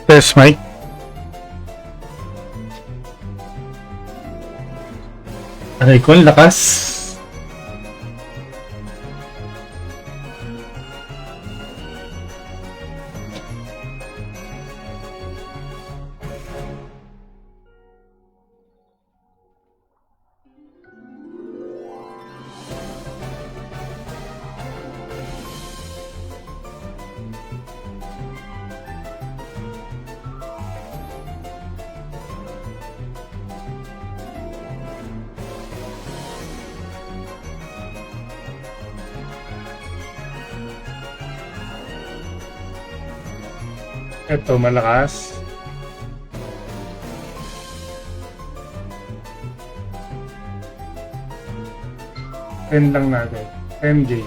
Test mic. Aray ko, ang lakas. Ito, malakas. Pen lang natin. MJ.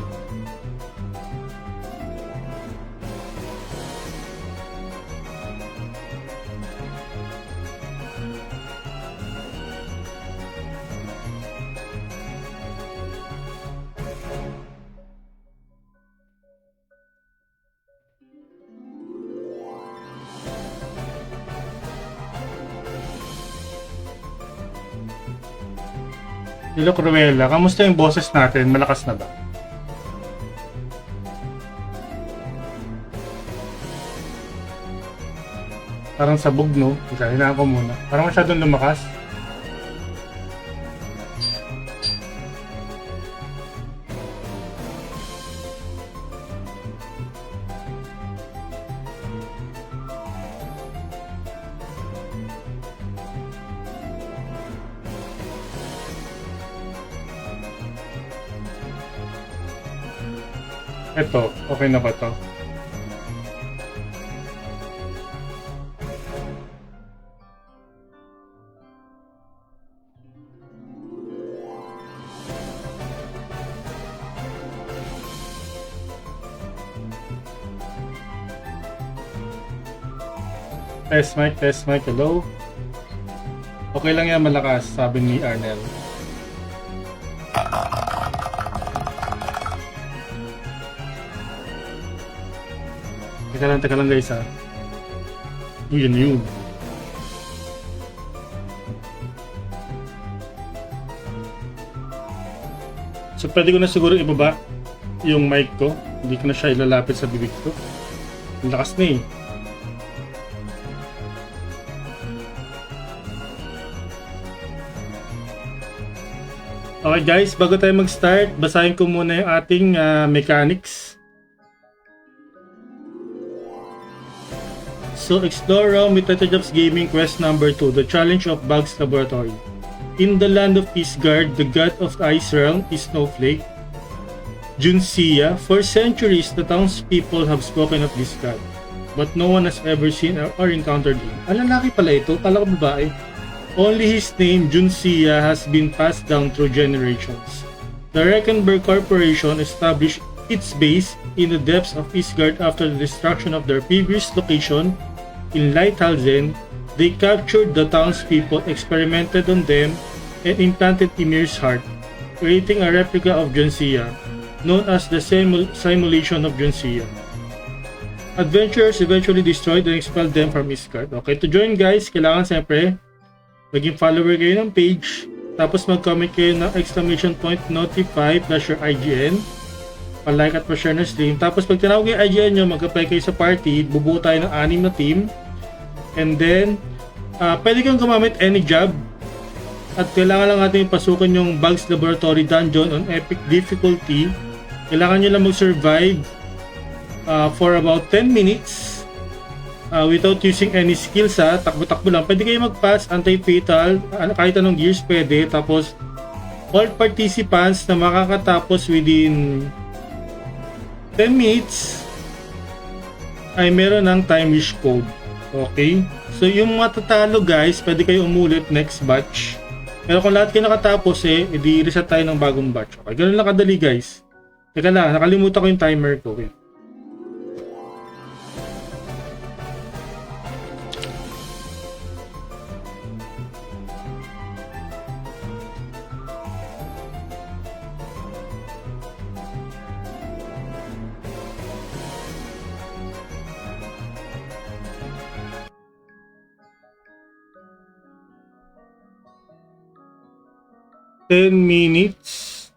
Hello, Cruella. Kamusta yung boses natin? Malakas na ba? Parang sabog, no? Hinaan ko muna. Parang masyadong lumakas. Ito, okay na ba to? Test mic, hello? Okay lang yan, malakas, sabi ni Arnel. Teka lang guys ha. Yun. So pwede ko na siguro ibaba yung mic ko. Hindi ko na siya ilalapit sa bibig ko. Ang lakas na eh. Okay guys, bago tayo mag-start, basahin ko muna yung ating mechanics. So, explore realm with Tetrajobs Gaming Quest number 2, The Challenge of Bugs Laboratory. In the land of Isgard, the god of the ice realm is Snowflake, Junsia. For centuries, the townspeople have spoken of this god, but no one has ever seen or encountered him. Lalaki pala ito, kala ko babae. Only his name, Junsia, has been passed down through generations. The Reckenberg Corporation established its base in the depths of Isgard after the destruction of their previous location in Lighthalsen. They captured the townspeople, experimented on them, and implanted Ymir's heart, creating a replica of Junsia, known as the simulation of Junsia. Adventurers eventually destroyed and expelled them from Isgard. Okay, to join guys, kailangan siyempre maging follower kayo ng page, tapos mag-comment kayo ng exclamation point notify plus your IGN, pa-like at pa-share na stream. Tapos pag tinawag yung IGN nyo, mag-apply kayo sa party, bubuo tayo ng 6 na team. And then, pwede kang gumamit any job. At kailangan lang natin pasukan yung Bugs Laboratory Dungeon on Epic Difficulty. Kailangan nyo lang mag-survive for about 10 minutes without using any skills ha. Takbo-takbo lang. Pwede kayo mag-pass, anti-fatal, kahit anong gears pwede. Tapos, all participants na makakatapos within 10 minutes ay meron ng time wish code. Okay? So, yung matatalo guys, pwede kayo umulit next batch. Pero kung lahat kayo nakatapos edi reset tayo ng bagong batch. Okay? Ganun lang kadali guys. Teka lang, nakalimutan ko yung timer ko. Okay? 10 minutes.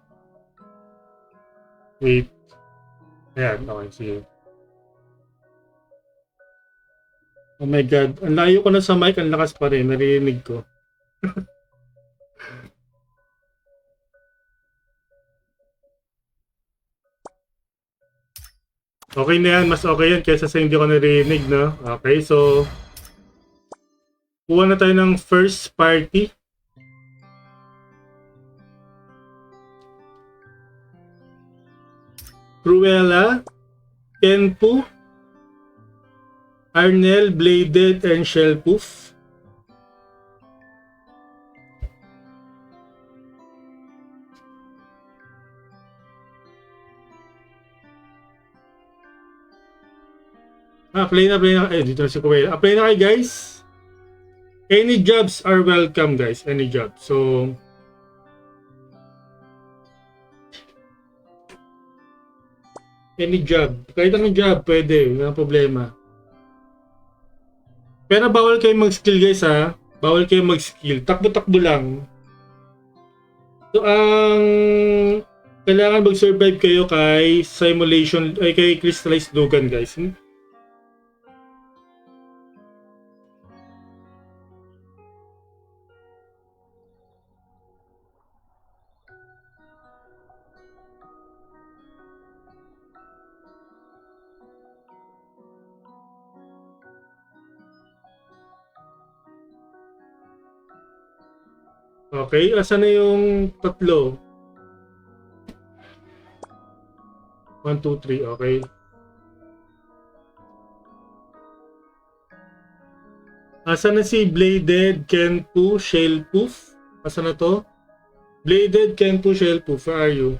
Wait. Ayan, okay, sige. Oh my God. Ang layo ko na sa mic, ang lakas pa rin. Naririnig ko. Okay na yan. Mas okay yan kaysa sa hindi ko naririnig, no? Okay, so kuha na tayo ng first party. Cruella, Kenpu, Arnel, Bladed, and Shellpoof. Play na. Dito na si Cruella. Play na kayo, guys. Any jobs are welcome, guys. Any job. So, any job. Kahit anong job, pwede. Walang problema. Pero bawal kayo mag-skill, guys, ha? Bawal kayo mag-skill. Takbo-takbo lang. So, kailangan mag-survive kayo kay simulation, ay kay crystallized Logan, guys. Okay, asan na yung tatlo? 1, 2, 3, okay. Asan na si Bladed, Kenpu, Shellpoof? Asan na to? Bladed, Kenpu, Shellpoof, where are you?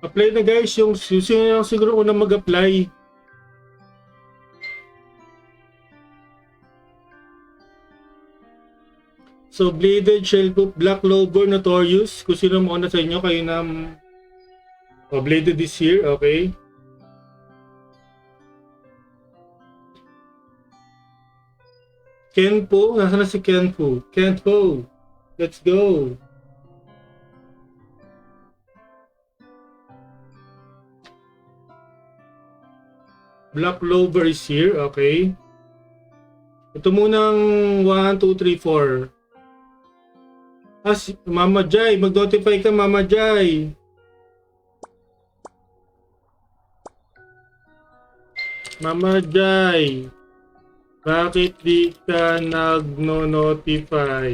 Apply na, guys, yung sino siguro unang mag-apply. So, Bladed, Shellpoof, Black Clover, Notorious. Kung sino mo na sa inyo, kayo na... Bladed is here, okay. Kenpo, nasa na si Kenpo? Kenpo, let's go. Black Clover is here, okay. Ito munang 1, 2, 3, 4. Si Mama Jai, mag-notify ka, Mama Jai. Mama Jai, bakit di ka nag-notify?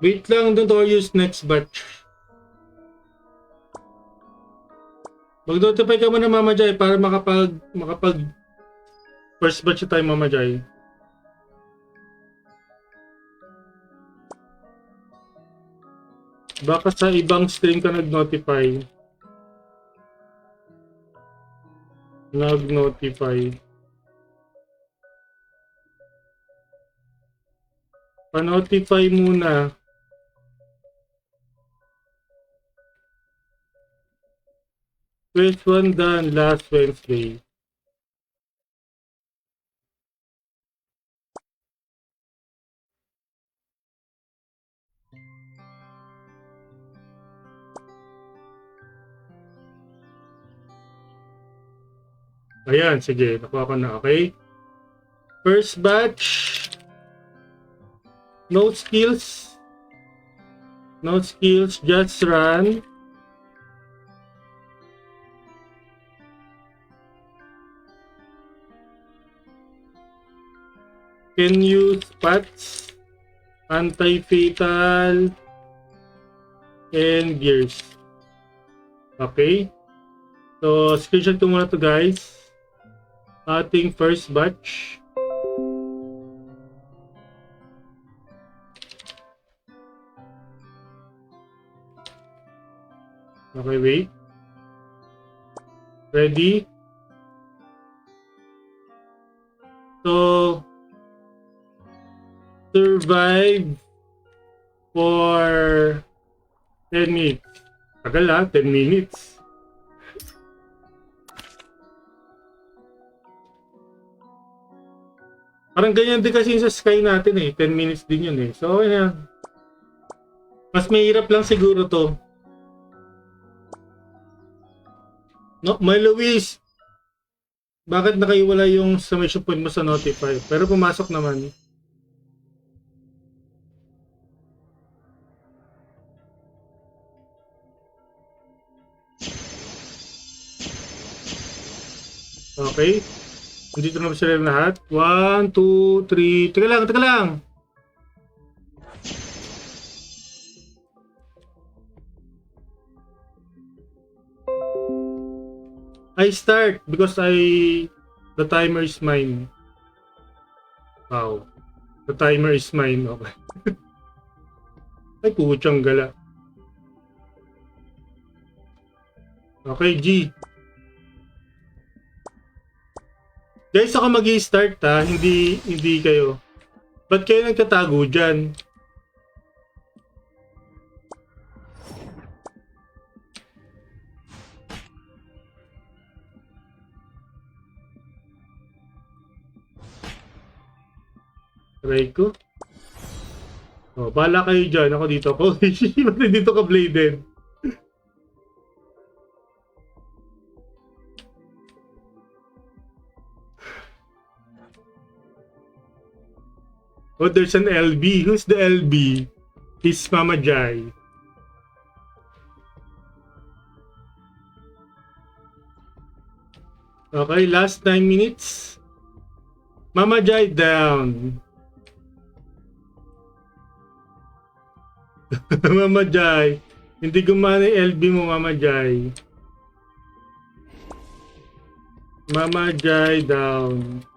Wait lang, Notorious, next batch. Mag-notify ka muna, Mama Jai, para makapag first batch tayo, Mama Jai. Baka sa ibang stream ka nag-notify. Pa-notify muna. First one done last Wednesday. Ayan, sige. Nakuha ko na, okay? First batch. No skills. No skills, just run. can use pots, anti-fatal, and gears. Okay. So, screenshot ko muna to guys. Ating first batch. Okay, wait. Ready? So, survive for 10 minutes. Tagal 10 minutes. Parang ganyan din kasi sa Sky natin 10 minutes din yun So, okay na. Mas mahirap lang siguro to. No, may Luis. Bakit nakaiwala yung submission point mo sa notify? Pero pumasok naman. Okay. Dito na ba sila lahat? 1, 2, 3. Teka lang. I start because the timer is mine. Wow. The timer is mine. Okay. Ay, puchang gala. Okay, G. Guys, ako mag-i-start hindi kayo. Ba't kayo nagtatago dyan? Try ko. Oh, bala kayo dyan. Ako dito ako. Ba't dito ka bladed? Oh, there's an LB. Who's the LB? It's Mama Jai. Okay, last 9 minutes. Mama Jai down. Mama Jai. Hindi gumana yung LB mo, Mama Jai. Mama Jai down.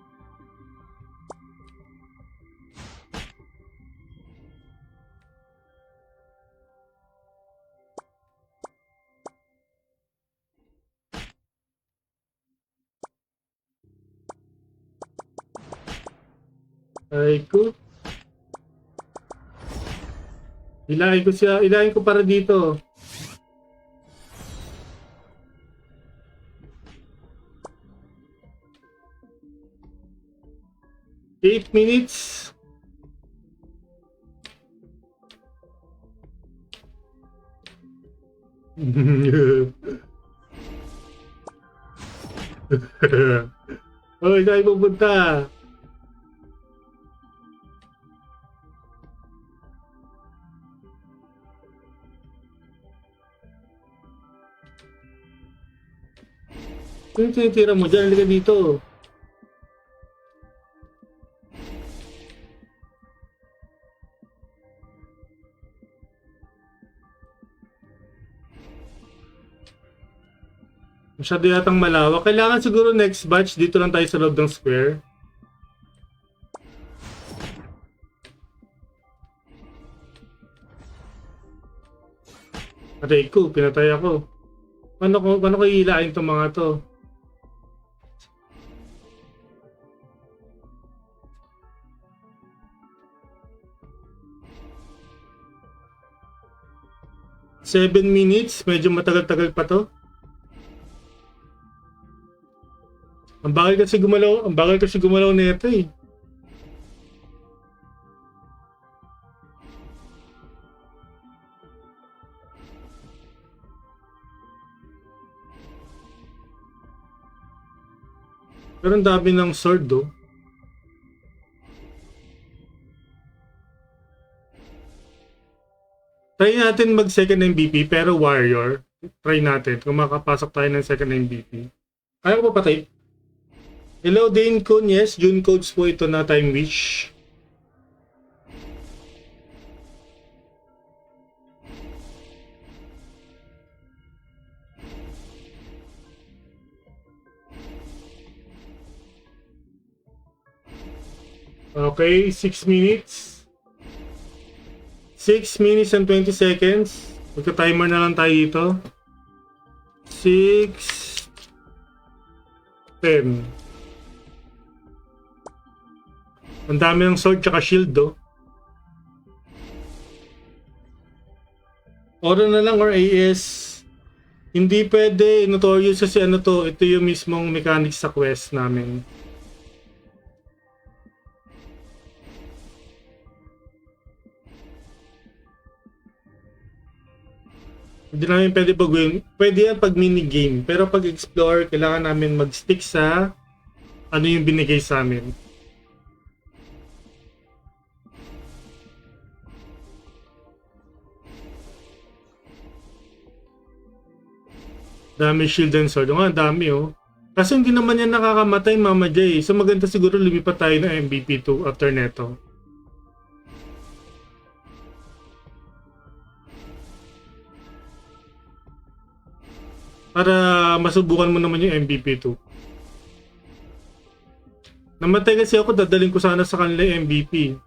Ay ko. Ilahin ko para dito. Eight minutes. Oh, saan pupunta? Kung tinitira mo dyan, halika dito. Masyado yatang malawak. Kailangan siguro next batch, dito lang tayo sa loob ng square. Atay ko, pinatay ako. Paano ko hihilain itong mga to? Seven minutes, medyo matagal-tagal pa to. Ang bagal kasi gumalaw nito eh. Pero ang dami ng sword do. Try natin mag second MVP pero warrior. Try natin kung makapasok tayo ng second MVP. Kaya ko pa patay. Hello Dane Kun, yes, June codes po ito na Time Wish. Okay, 6 minutes. 6 minutes and 20 seconds. Magka-timer na lang tayo dito. 6, 10. Ang dami ng sword tsaka shield, do. Oro na lang or AS. Hindi pwede. Notorious kasi ano to. Ito yung mismong mechanics sa quest namin. Hindi namin pwede pag-win. Pwede yan pag minigame. Pero pag explore, kailangan namin mag-stick sa ano yung binigay sa amin. Dami shield and sword. Nga, dami oh. Kasi hindi naman yan nakakamatay, Mama Jay. So maganda siguro lumipat tayo ng MVP 2 after neto. Para masubukan mo naman yung MVP 2. Namatay kasi ako, dadaling ko sana sa kanila yung MVP.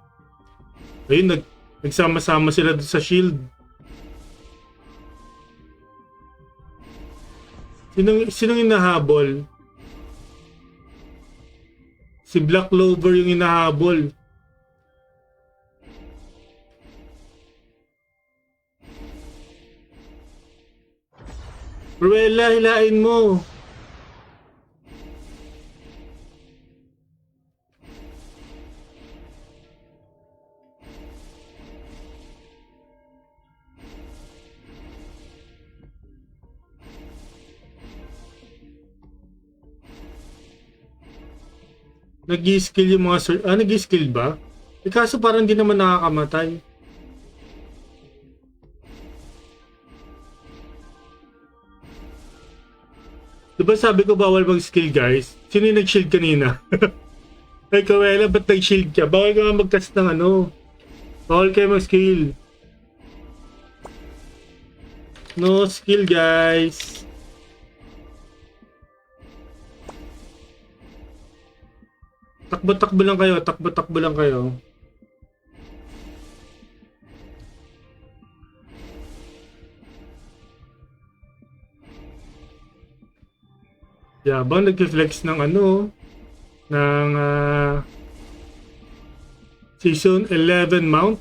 Ayun, nagsama-sama sila doon sa shield. Sinong hinahabol? Si Black Clover yung hinahabol. Ruela, hilain mo. Nag-i-skill yung mga sir. Nag-i-skill ba? Eh, kaso parang hindi naman nakakamatay. Diba sabi ko bawal mag-skill, guys? Sino yung nag-shield kanina? Ay, Kawela, ba't nag-shield ka? Bawal ka nga mag-cast ng ano. Bawal kayo mag-skill. No skill, guys. Takbo-takbo lang kayo. Takbo-takbo lang kayo. Yabang nag-flex ng ano, ng Season 11 mount.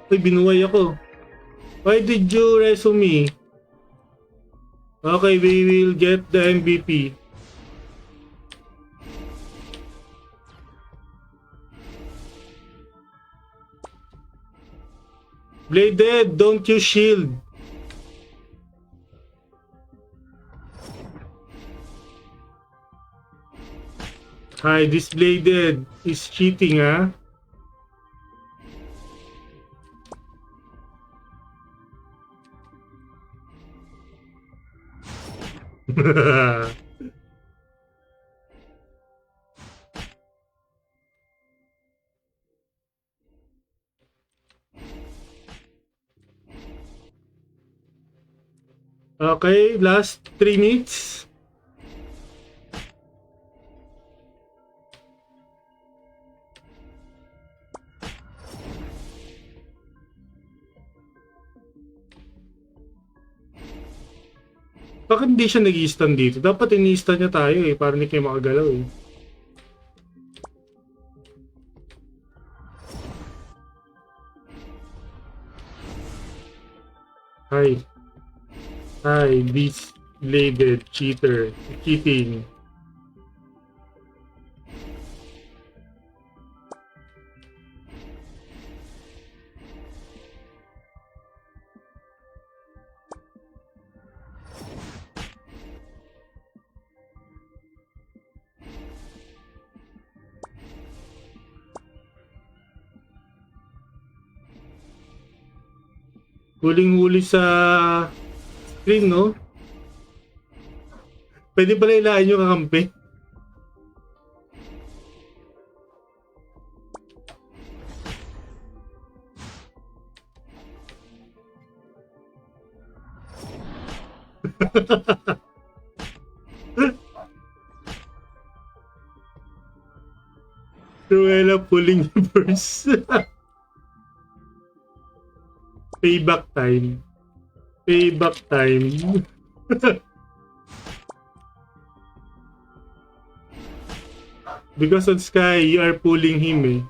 Ay, binuhay ako. Why did you resume me? Okay, we will get the MVP. Bladed, don't you shield. Hi, this Bladed is cheating, ah. Okay, last 3 minutes. Bakit hindi siya nag-i-stun dito? Dapat ini-stun niya tayo eh, para hindi kayo makagalaw eh. Hi, this bladed cheater. Cheating. Huling-huli sa screen, no? Pwede pala ilahin yung kakampi. Cruella pulling burst. Payback time. Payback time. Because on Sky, you are pulling him eh.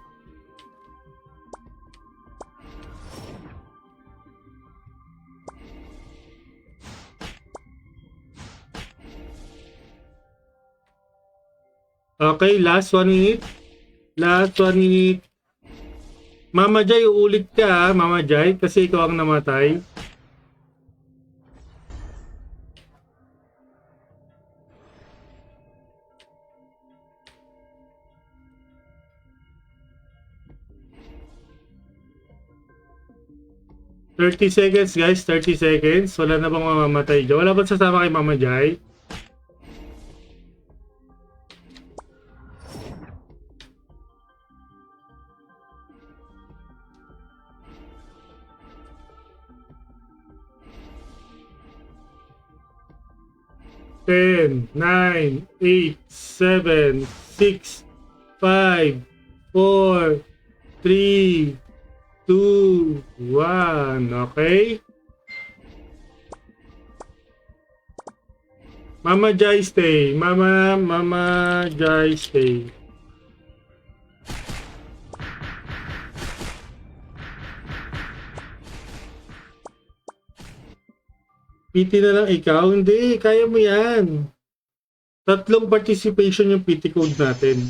Okay, last 1 minute. Last 1 minute. Mama Jai, uulit ka ha, Mama Jai, kasi ikaw ang namatay. ...30 seconds guys, 30 seconds. Wala na bang mamamatay dyan? Wala bang sasama kay Mama Jai? Ten, 9, 8, 7, 6, 5, 4, 3, 2, 1. Okay? Mama Jai stay. Mama Jai stay. PT na lang ikaw? Hindi, kaya mo yan. 3 participation yung PT code natin.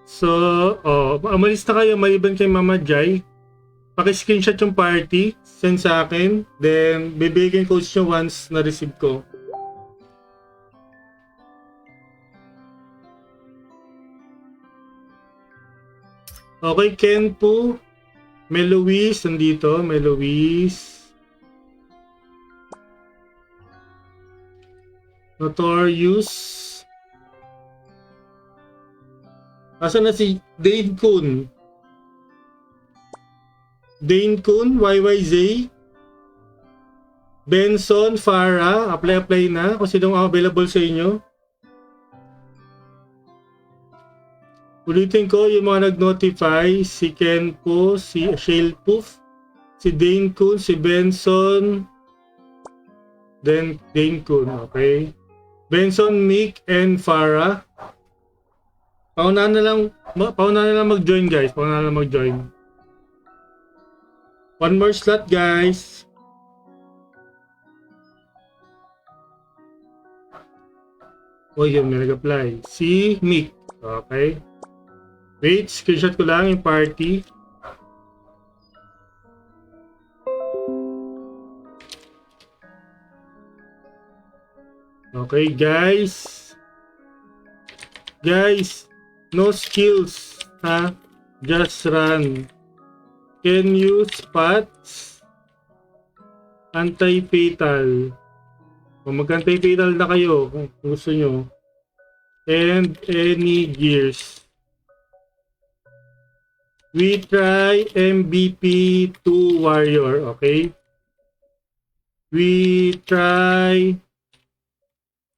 So, umalis na kayo maliban kay Mama Jai. Paki-screenshot yung party, send sa akin, then bibigyan codes nyo once na-receive ko. Okay, Ken po. Meloise, nandito. Meloise. Notorious. Asan na si Dane Kun? Dane Kun, YYZ. Benson, Farah. Apply na. Kung sinong available sa inyo. Ulitin ko yung mga nag-notify, si Ken po, si Shale Poof, si Dane Kun, si Benson, then Dane Kun, okay? Benson, Mick, and Farah. Paunahan na lang mag-join guys, paunahan na lang mag-join. One more slot guys. Oh yun, may nag-apply. Si Mick, okay? Wait, screenshot ko lang yung party. Okay, guys. Guys, no skills, ha? Just run. Can you spot anti-fatal? Kung mag-anti-fatal na kayo, kung gusto nyo. And any gears. We try MVP 2 warrior, okay? We try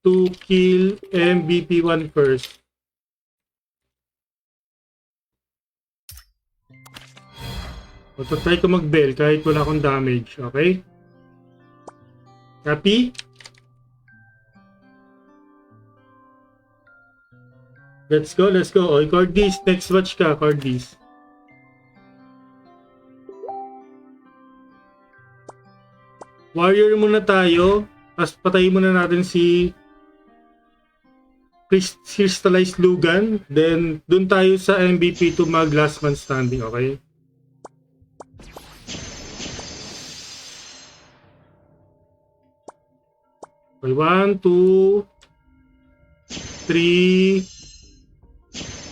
to kill MVP 1 first. Try ko mag-bell kahit wala akong damage, okay? Copy? Let's go, let's go. Oy, Cordis, next watch ka, Cordis. Warrior muna tayo, tapos patayin muna natin si Crystallized Lugan, then dun tayo sa MVP to mag last man standing, okay? Okay, 1, 2, 3,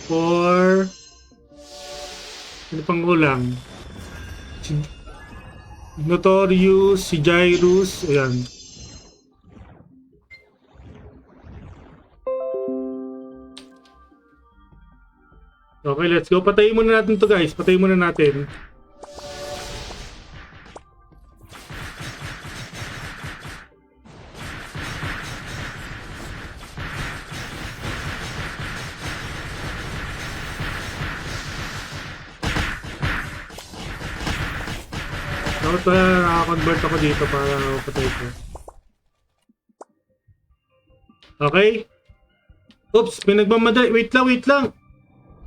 4, ano pang kulang? Notorious, si Jairus, ayan. Okay, let's go. Patayin muna natin to guys. Patayin muna natin. Dapat pala naka-convert ako dito para patay ko. Okay. Oops, may nagmamadali. Wait lang.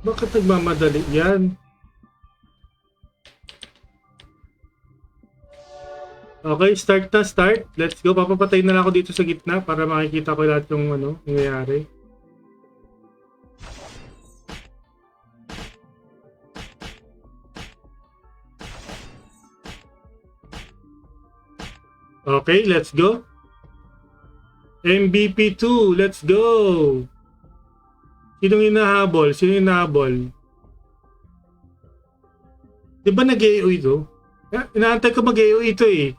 Bakit nagmamadali yan? Okay, start. Let's go. Papapatay na lang ako dito sa gitna para makikita ko lahat yung nangyayari. Okay, let's go. MVP 2, let's go. Sino hinahabol? Di ba nag-AOE ito? Inaantay ko mag-AOE ito eh.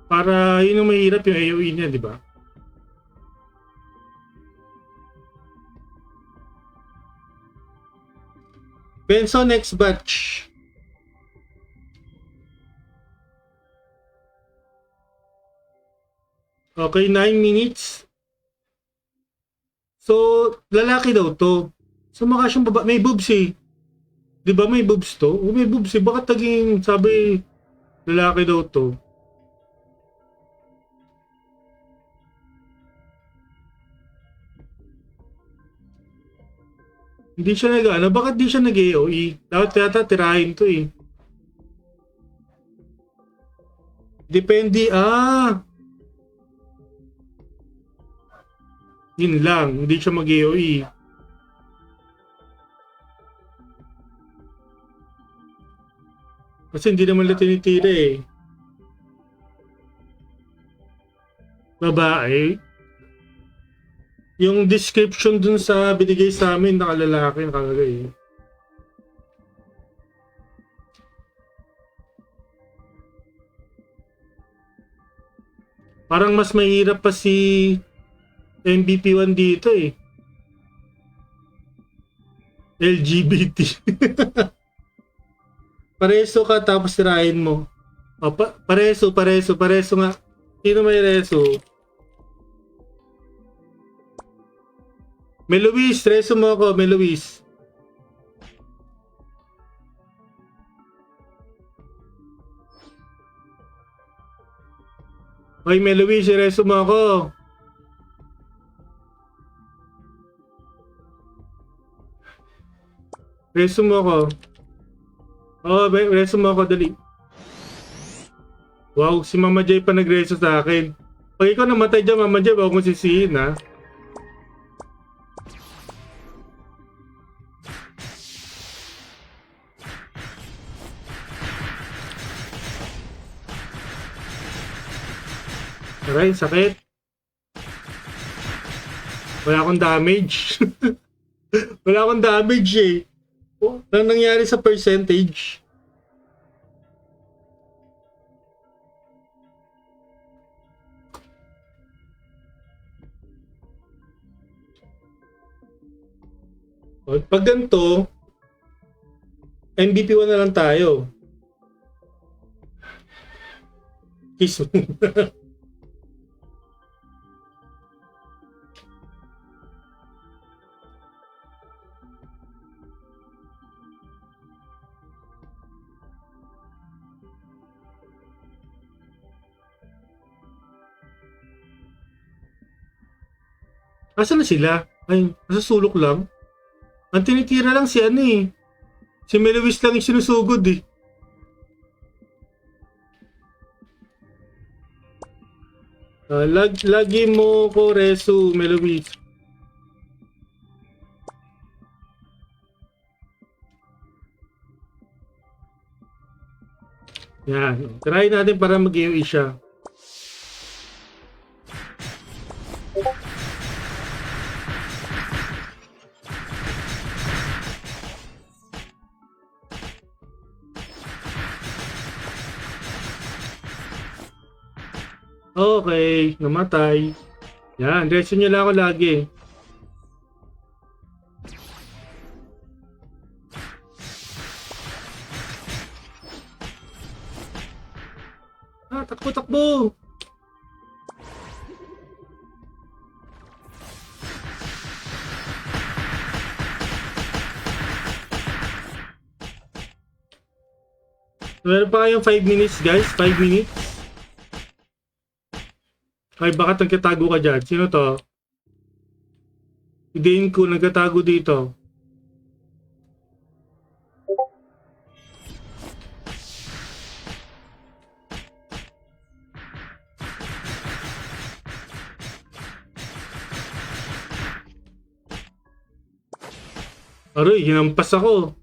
Para yun yung mahirap yung AOE niya, di ba? Benzo next batch. Okay, 9 minutes. So, lalaki daw to. So, mukha siyang baba. May boobs eh. Di ba may boobs to? O may boobs eh. Bakit naging sabi lalaki daw to? Hindi siya bakit di siya nag-AOE? Dapat yata tirahin to eh. Depende, yun lang, hindi siya mag-AOE. Kasi hindi naman lang tinitira eh. Babae. Yung description dun sa binigay sa amin, nakalalaki, nakalagay eh. Parang mas mahirap pa si MVP 1 dito eh. LGBT. Pareso ka tapos tirahin mo. O, pareso nga. Sino may reso? Meluis, reso mo ako, Meluis. Hoy, Meluis, reso mo ako. Reso mo ako. Oh, reso mo ako, dali. Wow, si Mama Jay pa nagreso sa akin. Pag ikaw namatay dyan, Mama Jay, huwag mo sisihin, ha? Aray, sakit. Wala akong damage. Wala akong damage eh. Ano nangyari sa percentage? Pag ganito, MVP 1 na lang tayo. Kiss mo. Asan na sila? Ay, nasa sulok lang. Ang tinitira lang si si Meluis lang yung sinusugod eh. Lagi mo ko reso, Meluis. Yan. Try natin para mag-AOE siya. Okay, namatay. Yan, diretso nyo lang ako lagi. Takbo! Meron pa kayong 5 minutes guys, 5 minutes. Ay, baka nagkatago ka dyan. Sino to? Idein ko, nagkatago dito. Aroy, hinampas ako.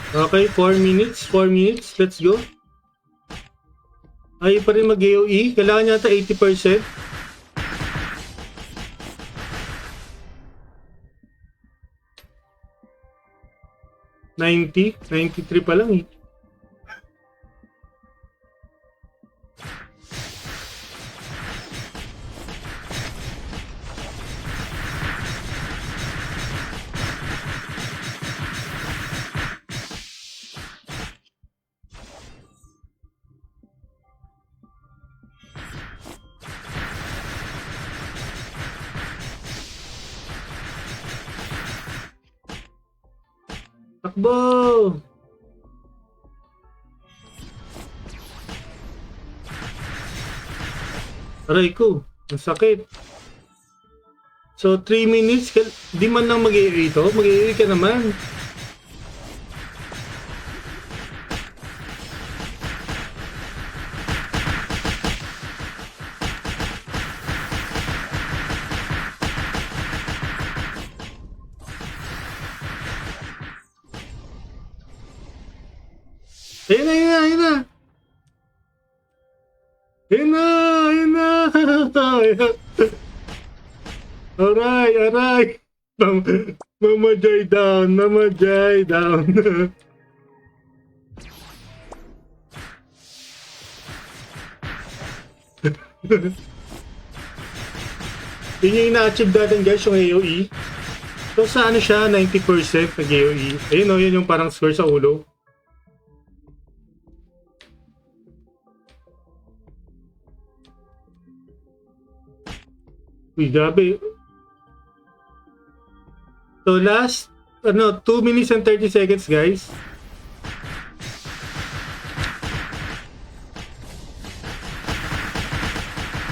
Okay, 4 minutes, 4 minutes. Let's go. Ay pa rin mag-AOE. Kailangan yata 80%. $90, 93 pa lang eh. Takbo! Aray ko, ang sakit. So, 3 minutes, di man lang mag-i-i ito. Mag-i-i ka naman. Ayun na, ayun na, ayun na. Ayun na, ayun na. Aray, aray. Mama Joy down, Mama Joy down. Yun yung ina-achieve natin guys, yung AOE. So sa ano siya, 90% nag-AOE. Ayun o, yun yung parang score sa ulo. Uy, grabe. So last, 2 minutes and 30 seconds guys.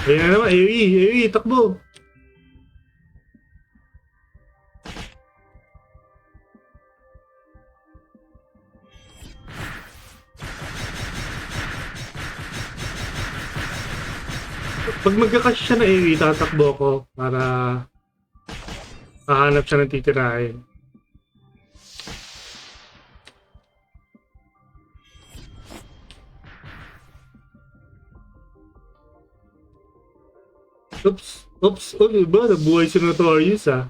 Ayan na naman, AOE, takbo. Pag magkakasya siya na AOE, tatakbo ako para hahanap siya ng titirahin. Oops, iba, nabuhay si Notorious ah.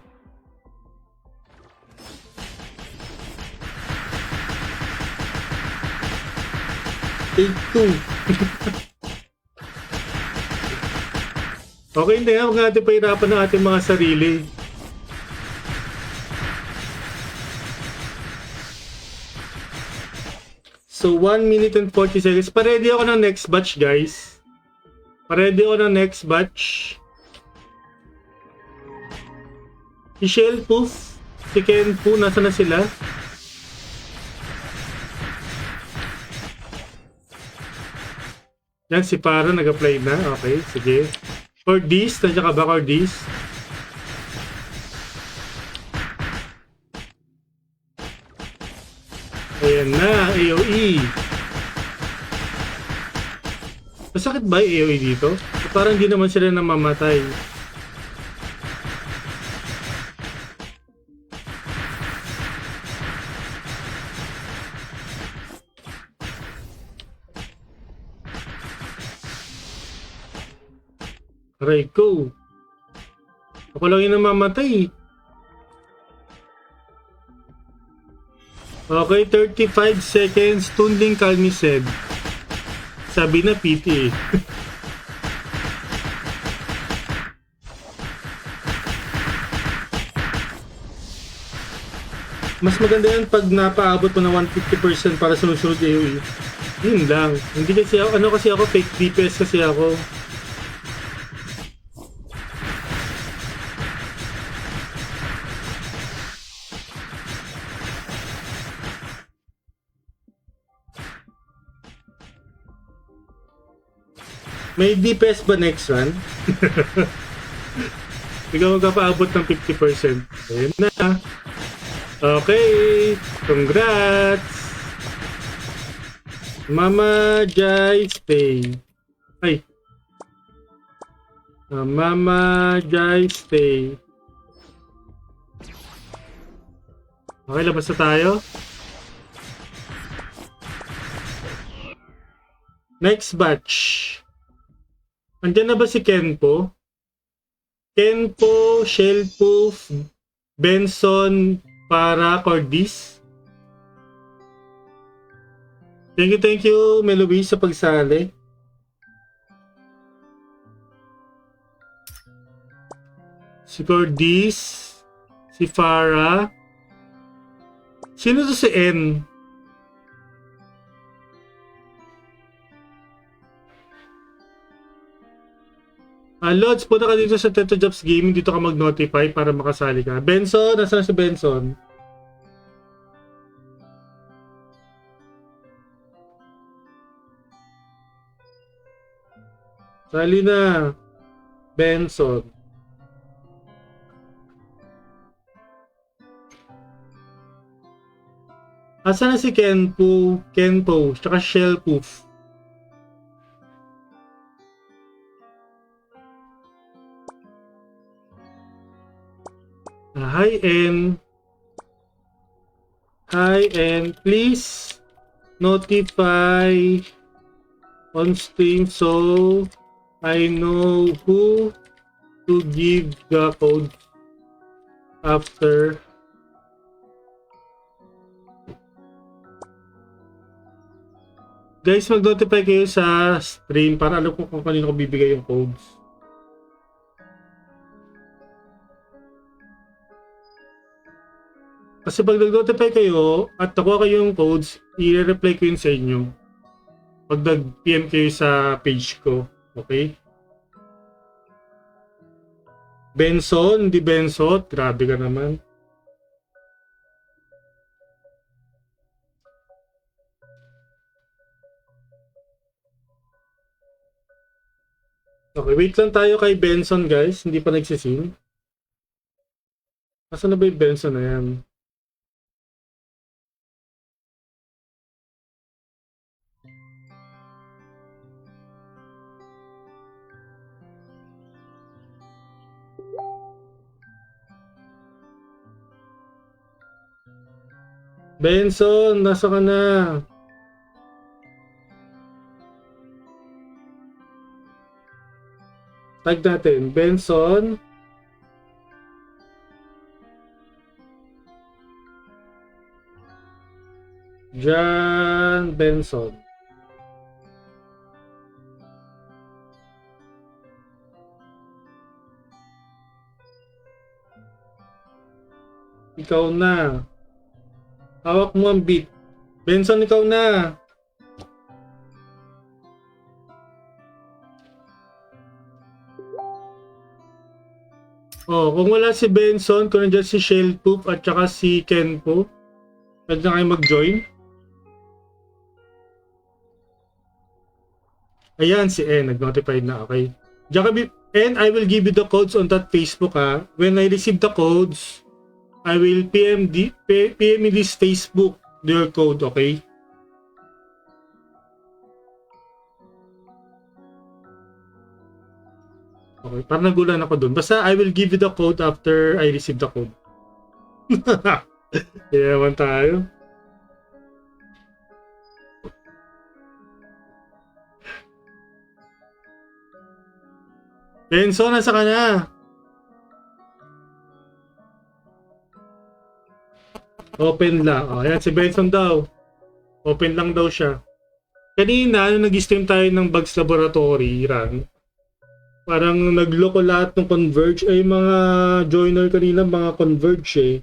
Take 2. Okay, hindi nga, huwag natin pahirapan ng ating mga sarili. So, 1 minute and 40 seconds. Paredy ako ng next batch, guys. Paredy ako ng next batch. Si Shell Poof, si Ken Poo, nasa na sila? Yan, si Para nag-apply na. Okay, sige. Cordis, nandiyan ka ba, Cordis? Ayan na, AOE. Masakit ba yung AOE dito? Parang hindi naman sila namamatay. Aray ko. Ako lang yung namamatay. Okay, 35 seconds. Tunding Calmi said. Sabi na PT eh. Mas maganda yan pag napaabot mo na 150% para sa susunod AOE. Yun lang. Hindi kasi ako, fake DPS kasi ako. May DPS ba next run? Ikaw magpapaabot ng 50%. Ayun na. Okay. Congrats. Mama Jai stay. Ay. Mama Jai stay. Okay, labas na tayo. Next batch. Andiyan na ba si Kenpo? Kenpo, Shellpoof, Benson, para Cordis. Thank you, Melowi, sa pagsali. Si Cordis, si Farah. Sino to si N? Lods, punta ka dito sa Teto Jobs Gaming. Dito ka mag-notify para makasali ka. Benson, nasaan si Benson? Sali na. Benson. Asan na si Kenpo, tsaka Shellpoof? Hi N. Hi N. Please notify on stream so I know who to give the code after. Guys, mag-notify kayo sa stream para alam ko kung kanino ko bibigay yung codes. Kasi pag nag-notify kayo at nakuha kayo yung codes, i-reply ko yun sa inyo. Pag nag-PM kayo sa page ko. Okay? Benson, hindi Bensot. Grabe ka naman. Okay, wait lang tayo kay Benson, guys. Hindi pa nagsisim. Asan na ba yung Benson na yan? Benson, nasa ka na? Tag natin, Benson. John Benson. Ikaw na. Hawak mo ang beat. Benson, ikaw na. Oh, kung wala si Benson, kung nandiyan si Shellpoof at saka si Kenpo, pwede na kayo mag-join. Ayan, si N. Nag-notify na. Okay. Jacob, and I will give you the codes on that Facebook, ha. When I receive the codes, I will PM in this Facebook your code, okay? Okay, parang nagulan ako dun. Basta I will give you the code after I receive the code. Yaman tayo. Benson, nasa ka na? Open lang. Oh, ayan, si Benson daw. Open lang daw siya. Kanina, nag-stream tayo ng Bugs Laboratory run, parang nagloko lahat ng Converge. Ay, mga joiner kanina, mga Converge eh.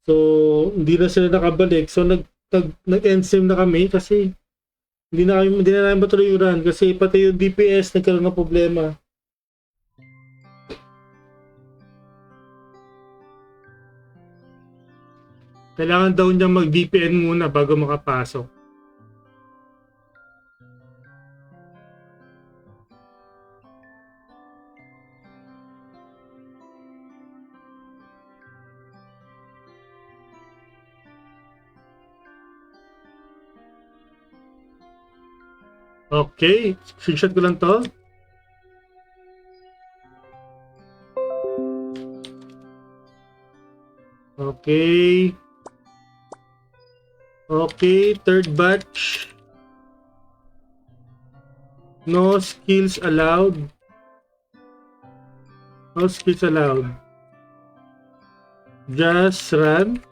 So, hindi na sila nakabalik. So, nag-end stream na kami kasi hindi na namin matuloy yung run kasi pati yung DPS nagkaroon ng problema. Kailangan daw niya mag-VPN muna bago makapasok. Okay, screenshot ko lang to. Okay. Okay, third batch. No skills allowed. No skills allowed. Just run.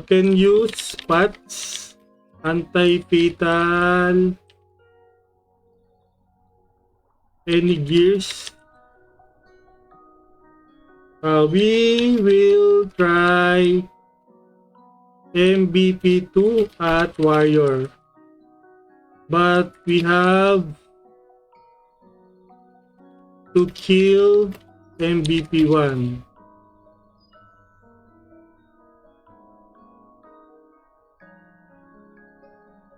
Can use pots, anti-fatal, any gears. We will try MVP2 at Warrior. But we have to kill MVP1.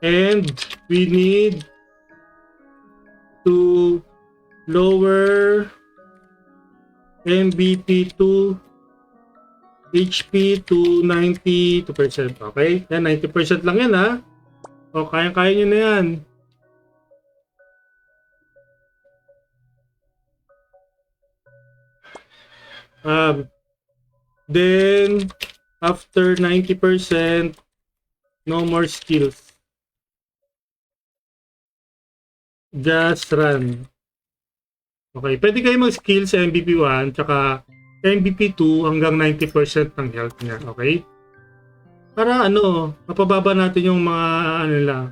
And we need to lower MVP2 HP to 92%. Okay? Yan, 90% lang yan ha. O, kaya-kaya nyo na yan. Then, after 90%, no more skills. Just run. Okay, pwede kayo mag-skill sa MVP1 tsaka MVP2 hanggang 90% ng health niya, okay? Para ano, mapababa natin yung mga ano lang,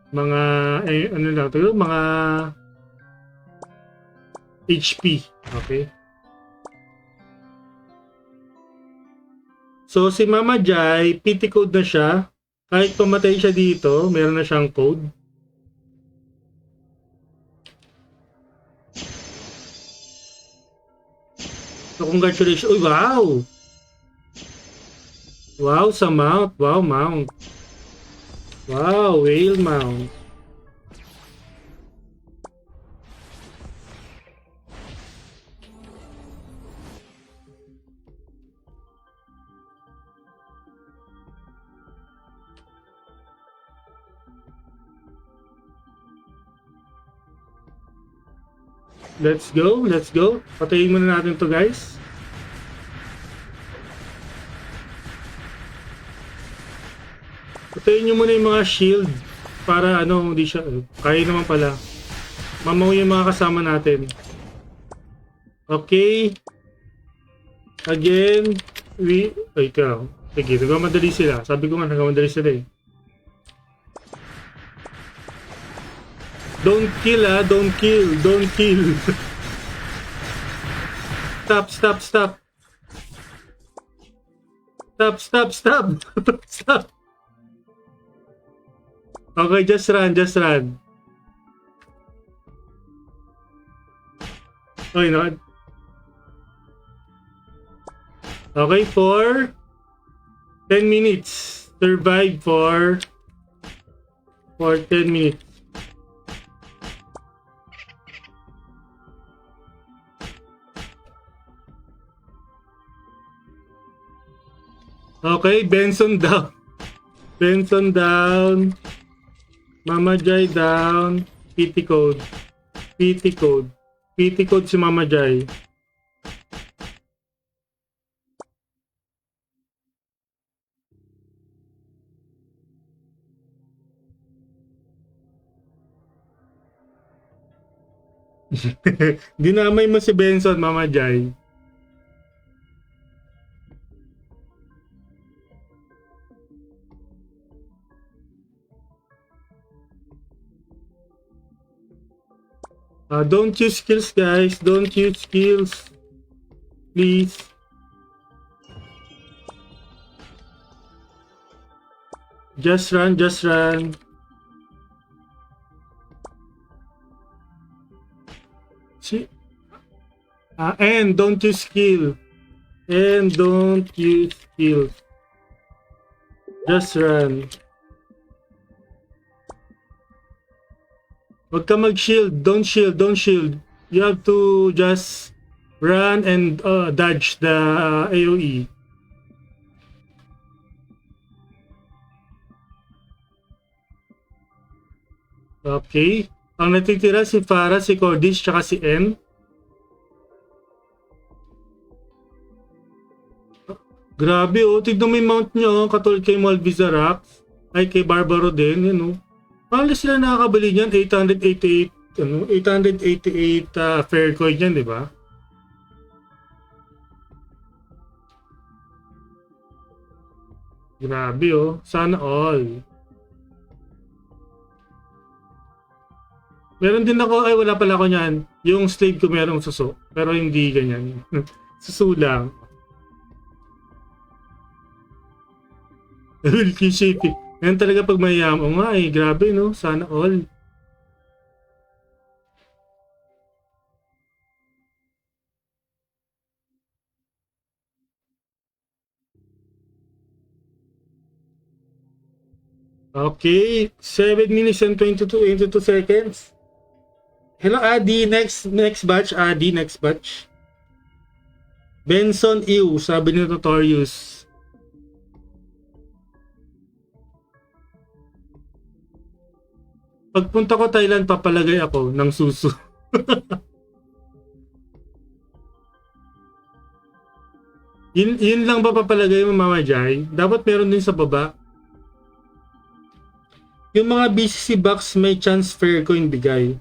mga ano lang, mga HP, okay? So si Mama Jai, PT code na siya. Kahit pumatay siya dito, meron na siyang code. So congratulations. Uy, wow! Wow, sa mount. Wow, mount. Wow, whale mount. Let's go, let's go. Patayin muna natin to, guys. Patayin nyo muna yung mga shield para ano, hindi siya, kaya naman pala. Mamaw yung mga kasama natin. Okay. Again, ay, ikaw. Sige, nagmamadali sila. Sabi ko nga, nagmamadali sila eh. Don't kill don't kill, don't kill. Stop, stop, stop. Stop, stop, stop. Stop. Okay, just run, just run. Okay, no. Okay, for 10 minutes. Survive for 10 minutes. Okay, Benson down. Benson down. Mama Jai down. PT code. PT code. PT code si Mama Jai. Dinamay mo si Benson, Mama Jai. Don't use skills, guys. Don't use skills. Please. Just run, just run. See? And don't use skill. And don't use skill. Just run. Huwag ka mag-shield. Don't shield. Don't shield. You have to just run and dodge the AoE. Okay. Ang natitira si Farah, si Cordis, tsaka si N. Grabe oh, tignan mo yung mount nyo, katulad kay Malvizarax, ay kay Barbaro din, yun oh. Paano sila nakakabili niyan? 888, 888 fair coin yan, di ba? Grabe oh, sana all. Meron din ako, ay wala pala ako niyan. Yung slave ko merong suso, pero hindi ganyan. Suso lang. Wilkie shaping. Yan talaga pag mayaman. O nga eh, grabe no, sana all. Okay, 7 minutes and 22 seconds. Hello Adi, next batch Adi, next batch. Benson Ew, sabi ni Notorious. Pagpunta ko Thailand, papalagay ako ng suso. yun lang ba papalagay mo, Mama Jai? Dapat meron din sa baba. Yung mga BCC box may chance fair coin bigay.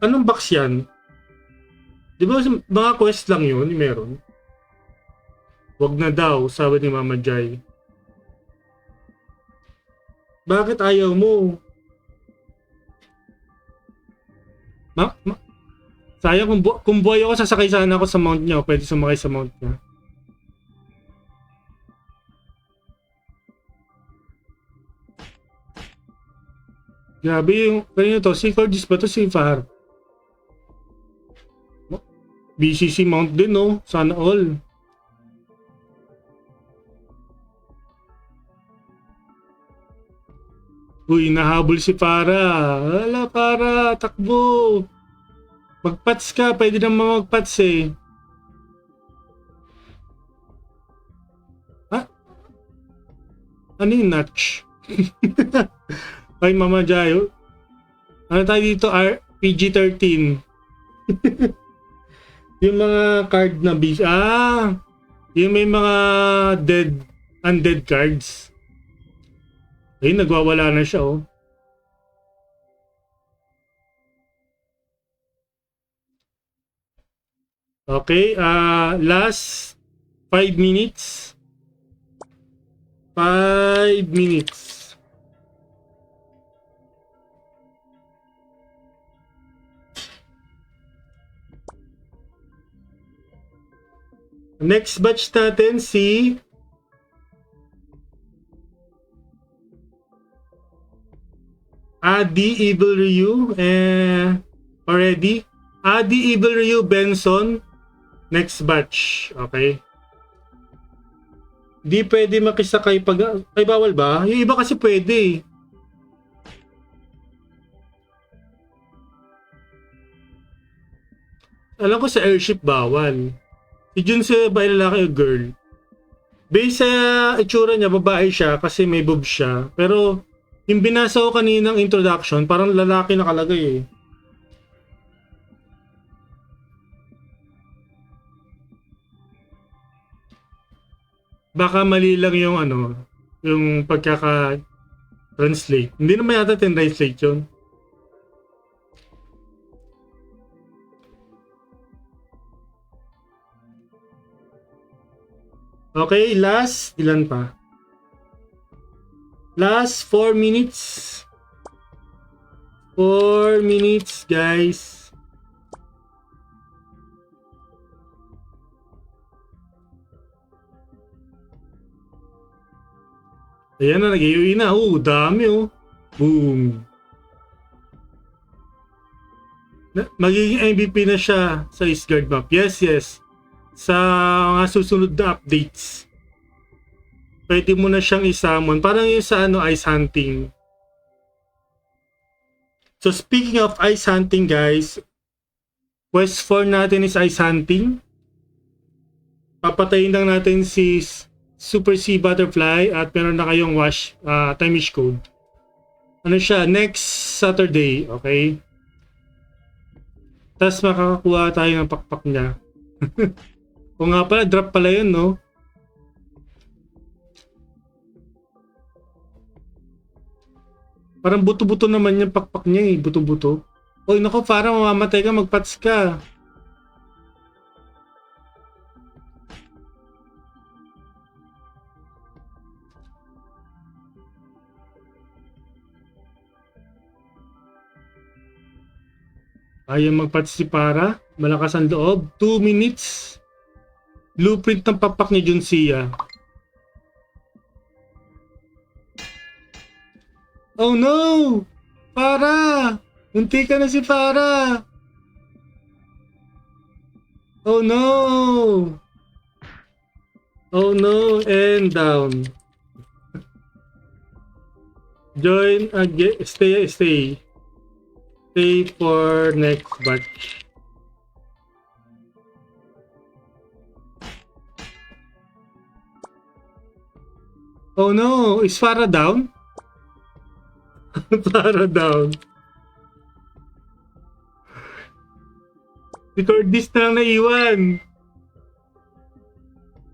Anong box yan? Di ba mga quest lang yun, meron? Wag na daw, sabi ni Mama Jai. Bakit ayaw mo? Sayang kung buhay ako, sasakay sana ako sa mount niya. Pwede sumakay sa mount niya. Grabe yung, kanino to? Si Cordis ba to? Si Far? BCC mount din no? Sana all. Uy, nahabol si Para. Hala, Para, takbo. Magpats ka, pwede naman magpats eh. Ha? Ano yung notch? Ay, Mama Jayo. Ano tayo dito? PG-13. Yung mga card na bis. Yung may mga undead cards. Ay, nagwawala na siya, oh. Okay, last 5 minutes. 5 minutes. Next batch natin si Adi Evil Ryu already. Adi Evil Ryu Benson. Next batch. Okay. Di pwede makisakay pag... Ay, bawal ba? Yung iba kasi pwede. Alam ko sa airship bawal. Si Junse ba lalaki o girl? Based sa itsura niya, babae siya kasi may boobs siya. Pero yung binasa ko kaninang introduction, parang lalaki nakalagay eh. Baka mali lang yung yung pagkaka-translate. Hindi naman yata tin-translate yun. Okay, last, ilan pa? Last 4 minutes. 4 minutes, guys. Ayan na, nag-iuwi na. Dami oh. Boom. Magiging MVP na siya sa Eastgard map. Yes, yes. Sa mga susunod na updates. Pwede mo na siyang isamon. Parang yung sa ice hunting. So speaking of ice hunting, guys, quest 4 natin is ice hunting. Papatayin lang natin si Super Sea Butterfly at meron na kayong time wish code. Ano siya? Next Saturday, okay? Tapos makakakuha tayo ng pakpak niya. O nga pala, drop pala yun, no? Parang buto-buto naman yung pakpak niya eh. Buto-buto. Oy, nako, parang mamamatay ka, magpats ka. Ayaw magpats si Para. Malakas ang loob. 2 minutes. Blueprint ng pakpak ni Junsia. Oh no! Para! Munti ka na si Para! Oh no! Oh no! And down. Join again. Stay. Stay for next batch. Oh no! Is Farah down? Farah down. Si Cordis na lang naiwan.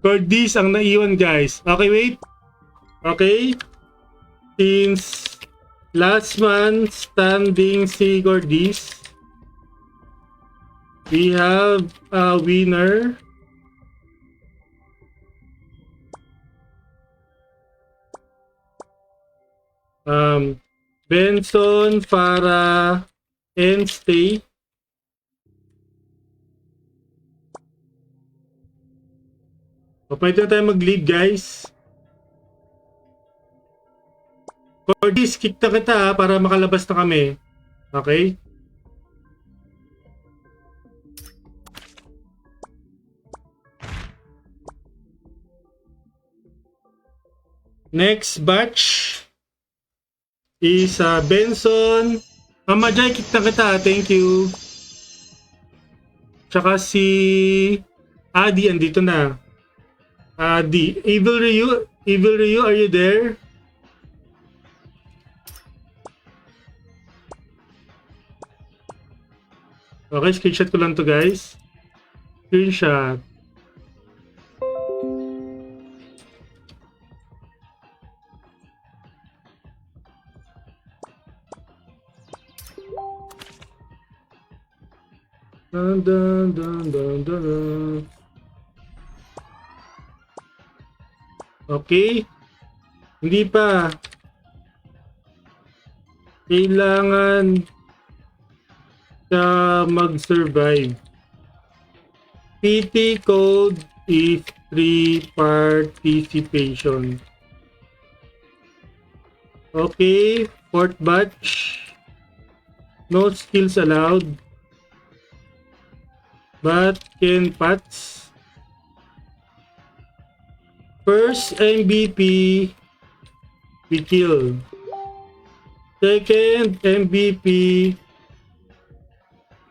Cordis ang naiwan, guys. Okay, wait. Okay. Since last man standing si Cordis, we have a winner. Benson, Farah, and Stay. O, pwede na tayo mag-leave, guys. Cordis, kick na kita ha, para makalabas na kami. Okay? Next batch is Benson. Mama Jai, kick na kita. Thank you. Tsaka si Adi, andito na. Adi. Evil Ryu, are you there? Okay, screenshot ko lang to, guys. Screenshot. Dun, dun, dun, dun, dun, dun. Okay. Hindi pa. Kailangan siya mag-survive. PT code is 3 participation. Okay. 4th batch. No skills allowed. But can pats. First MVP we kill. Second MVP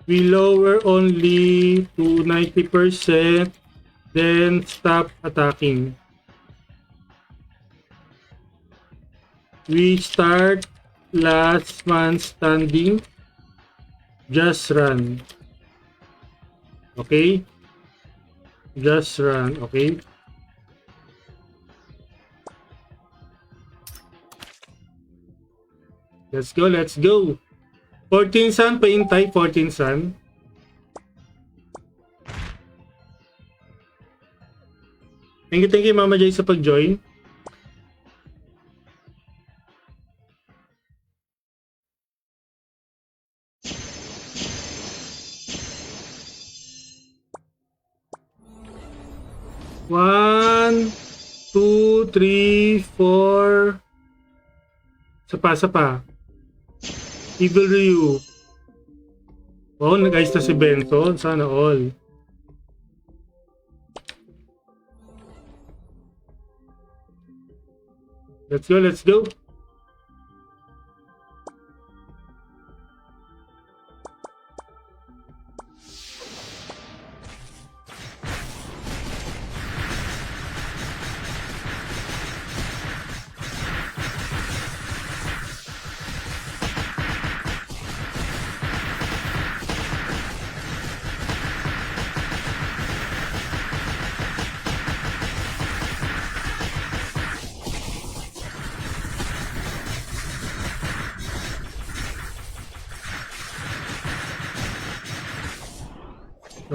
we lower only to 90%, then stop attacking. We start last man standing. Just run. Okay? Just run. Okay? Let's go, let's go. 14 Sun, paintay, 14 Sun. Thank you, Mama Jay, sa pag-join. One, two, three, four. Sapa. Evil Ryu. Oh, nag-ice na si Benson. Sana all. Let's go, let's go.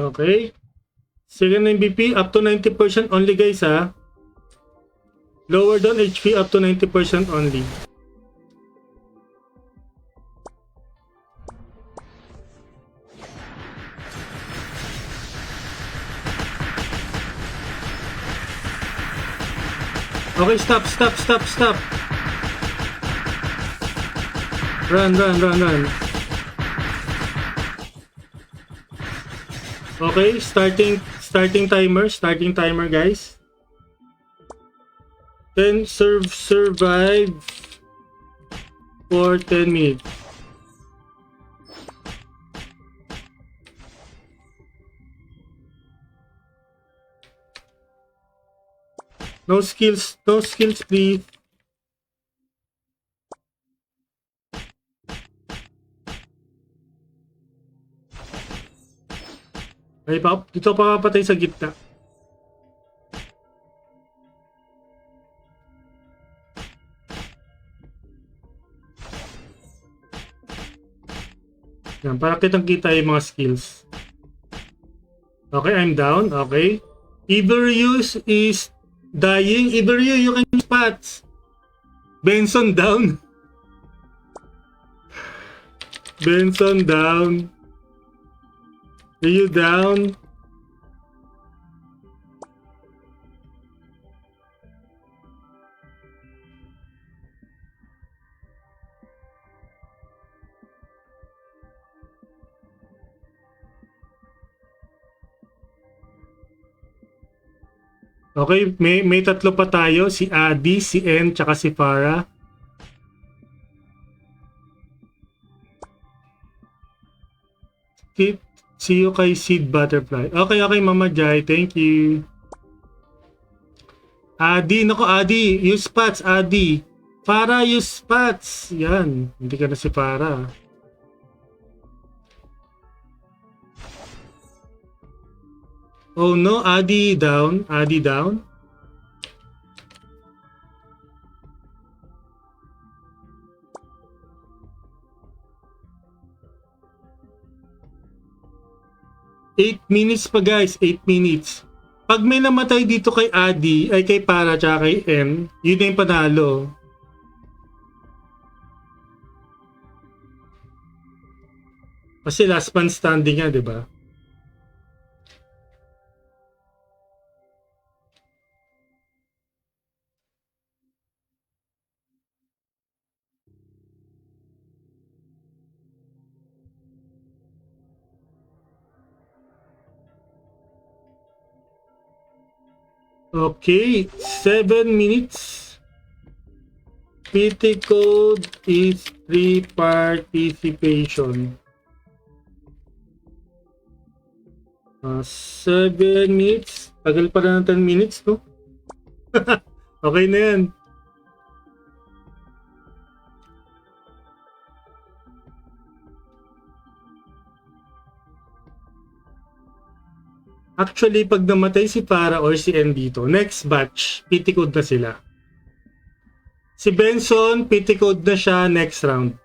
Okay. Second MVP, up to 90% only guys ha. Lower down HP up to 90% only. Okay, stop. Run. Okay, starting timer guys. Then survive for 10 minutes. No skills please. Ay, dito pa papatay sa gitna. Yan, para kitang-kita yung mga skills. Okay, I'm down. Okay. Iberius is dying. Iberius, you can use pots. Benson down. Benson down. Are you down? Okay, may tatlo pa tayo, si Adi, si N, tsaka si Farah. See you kay Seed Butterfly. Okay, Mama Jai, thank you. Adi, nako Adi, use spots, Adi. Farah, use spots. Yan, hindi ka na si Farah. Oh no, Adi down. 8 minutes pa guys, 8 minutes. Pag may namatay dito kay Adi, ay kay Para tsaka kay M, yun na yung panalo. Kasi last man standing nga, di ba? Okay, 7 minutes. PT code is free participation. 7 minutes. Tagal pa na ng 10 minutes, no? Okay na yan. Actually, pag namatay si Para or si N dito, next batch, PT code na sila. Si Benson, PT code na siya next round.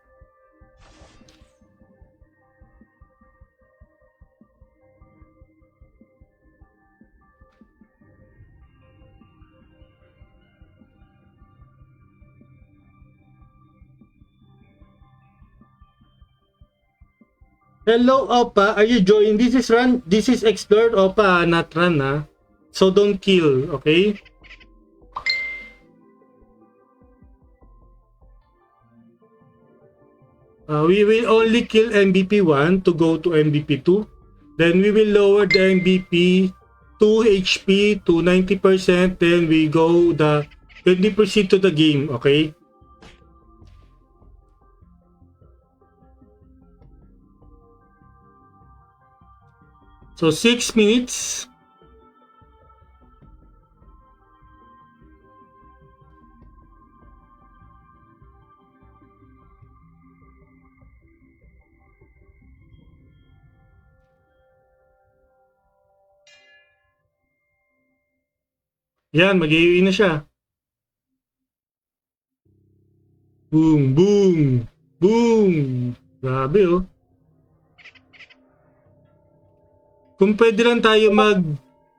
Hello, Opa. Are you joining? This is run. This is explore, Opa, not run, ha? So don't kill, okay? We will only kill MVP 1 to go to MVP 2. Then we will lower the MVP 2 HP to 90%. Then we proceed to the game, okay? So 6 minutes. Yan, mag-iwi na siya. Boom, boom, boom. Grabe, oh. Kung pwede lang tayo mag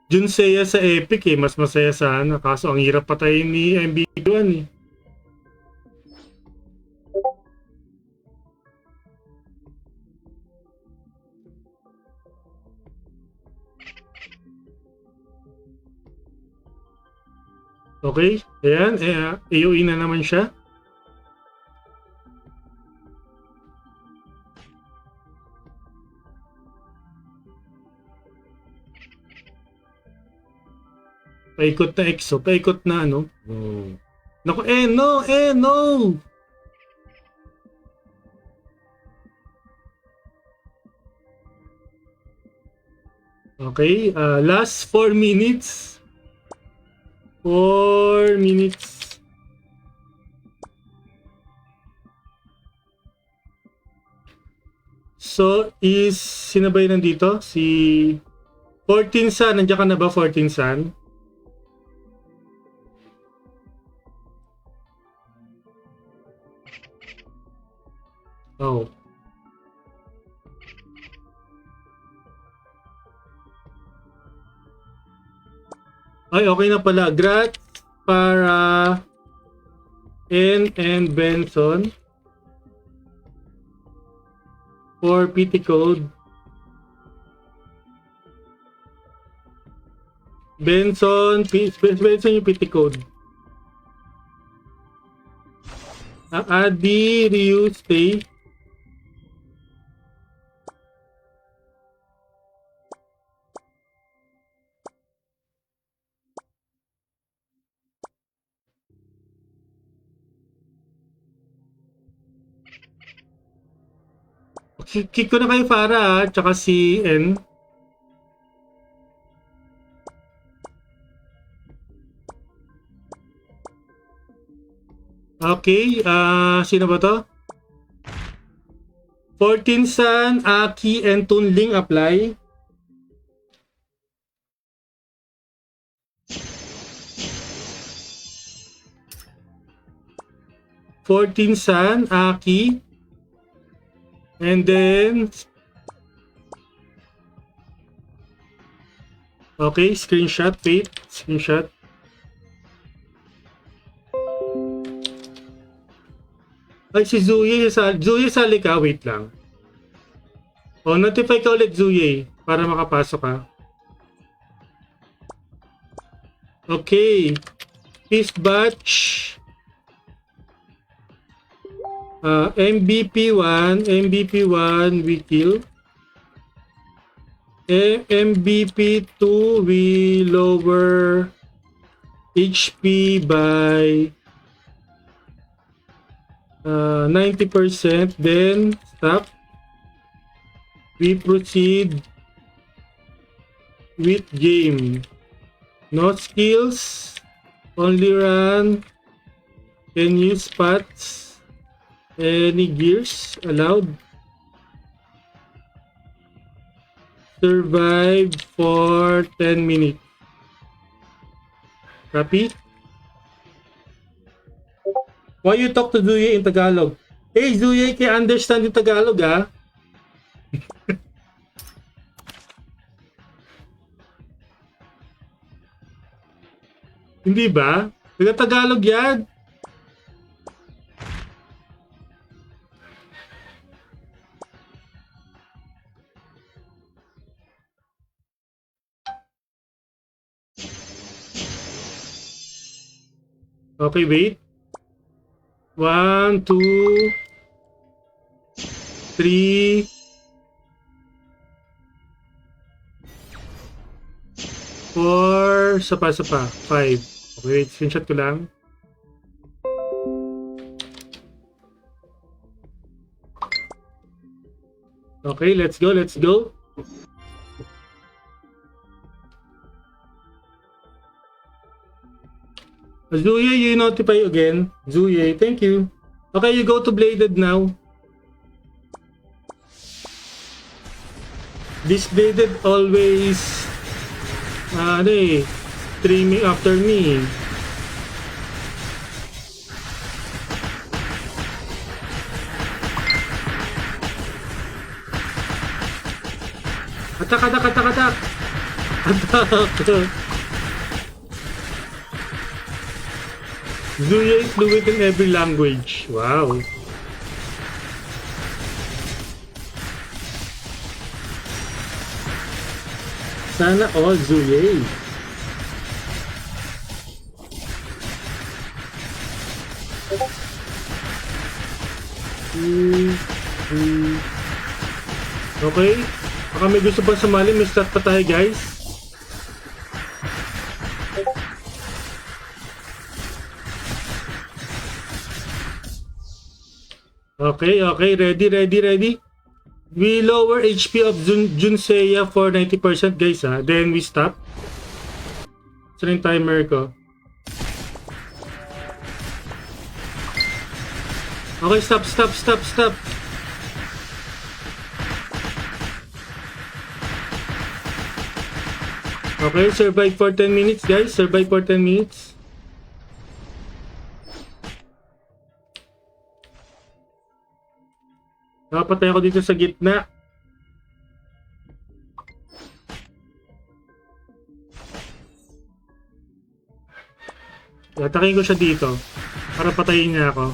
Junsea sa Epic eh, mas masaya sana. Kaso ang hirap patayin ni MVP1 eh. Okay, ayan, AOE na naman siya. Paikot na EXO, paikot na ano. Oh. Naku, no! Okay, last 4 minutes. 4 minutes. So, sino ba yun nandito? Si 14 Sun. Nandiyan ka na ba, 14 Sun? Oh. Ay, okay na pala. Grats para and Benson for PT code. Benson yung PT code. Adi, Ryu, stay. Kick ko na kay Farah tsaka si N. Okay, sino ba to? 14 Sun, Aki, and Tunling apply. Sun, Aki, and then okay, screenshot, wait, screenshot. Ay, si Zuye, sali ka, wait lang. O, notify ka ulit, Zuye, para makapasok ka. Okay. Peace batch. MVP1, we kill. MVP2, we lower HP by 90%, then stop. We proceed with game. No skills, only run, can use spots, any gears allowed. Survive for 10 minutes. Copy? Why you talk to Zuye in Tagalog? Hey Zuye, can understand in Tagalog ah? Hindi ba? Taga-Tagalog yan. Okay, wait. 1, 2, 3, 4, sapa, 5. Okay, wait, screenshot ko lang. Okay, let's go. Zuye, you notify again. Zuye, thank you. Okay, you go to Bladed now. This Bladed always streaming after me. Attack, attack, attack, attack! Attack! Zuya is fluent in every language. Wow. Sana all Zuya. Okay. Baka may gusto pa sumali. May start pa tayo, guys. Okay, okay. Ready. We lower HP of Junseiya for 90%, guys, ha. Then we stop. Saan yung timer ko? Okay, stop. Okay, survive for 10 minutes, guys. Survive for 10 minutes. Nakapatay ako dito sa gitna. Atakin ko siya dito para patayin niya ako.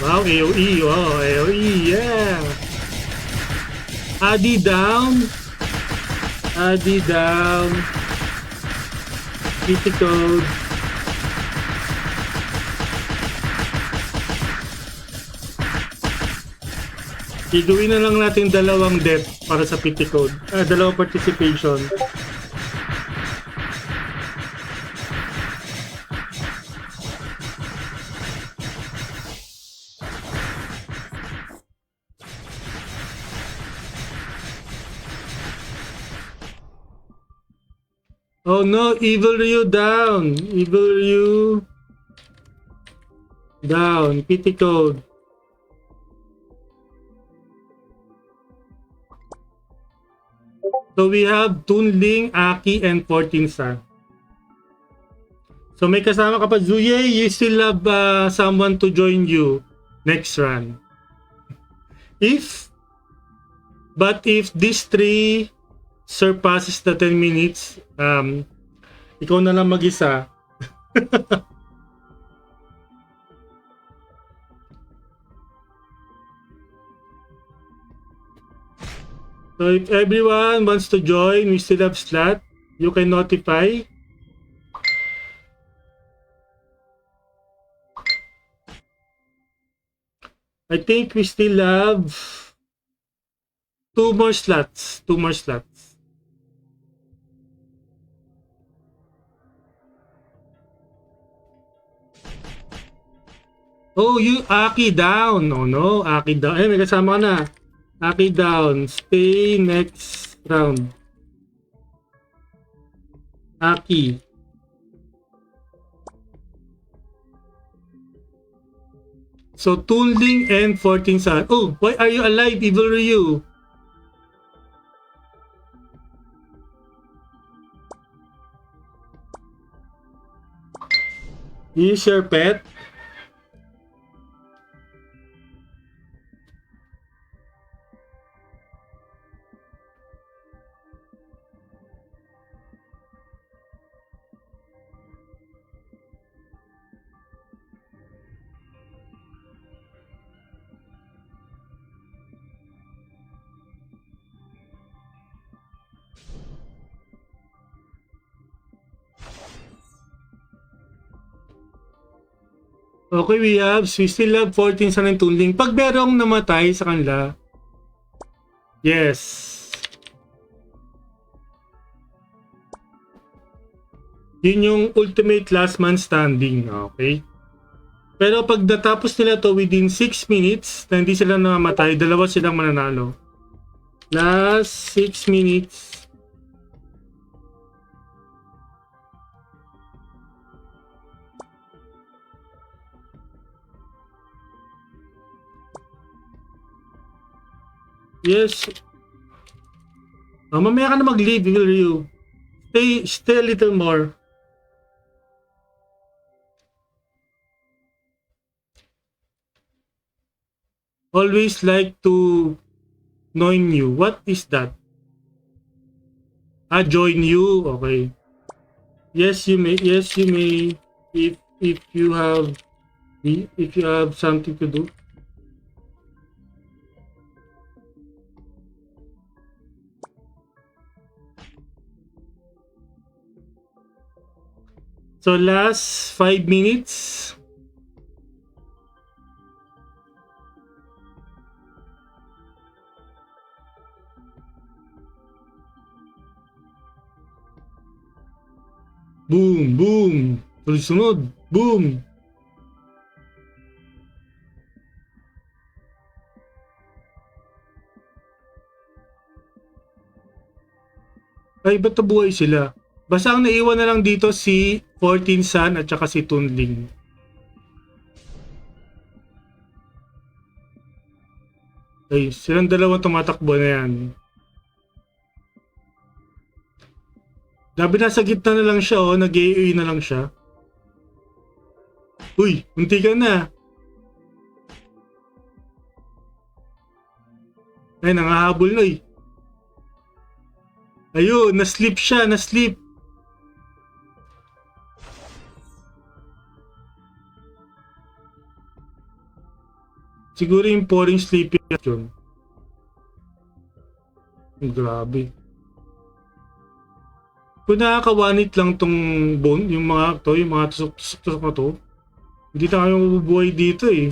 Wow, AoE. Wow, AoE. Yeah. Adi down. PT code. Igawin na lang natin dalawang death para sa PT code. Dalawang participation. Oh no, Evil Ryu down. Down. PT code. So we have Toonling, Aki, and 14 Sun. So may kasama ka pa, Zuye. You still have someone to join you next run. But if these three surpasses the 10 minutes, ikaw na lang mag-isa. So if everyone wants to join, we still have slot. You can notify. I think we still have 2 more slots. Oh, you Aki down. Oh no, Aki down. May kasama ka na. Aki down. Stay next round. Aki. So, Toonling and 14 Sun. Oh, why are you alive, Evil Ryu? Use your pet. Okay, we still have 14 Sun and Toonling. Pag merong namatay sa kanila, yes. Yun yung ultimate last man standing, okay? Pero pag natapos nila to within 6 minutes na hindi sila namamatay, dalawa silang mananalo. Last 6 minutes. Yes. Mamaya ka na mag-leave, will you? Stay a little more. Always like to Join you. What is that? Ah, join you. Okay. Yes, you may. Yes, you may. If you have something to do. So last 5 minutes. Boom, boom. Sunod, boom. Ay, ba't nabuhay sila? Basta ang naiwan na lang dito si 14 Sun at saka si Tunling. Ay, silang dalawa tumatakbo na yan. Grabe, nasa gitna na lang siya, oh. Nag-AOE na lang siya. Uy, munti ka na. Ay, nangahabol na, eh. Ayun, na-sleep siya, na-sleep. Siguro yung pouring sleepy yun. Grabe. Kung nakakawanit lang tong bone, yung mga tusok-tusok na to, hindi tayo mabubuhay dito eh.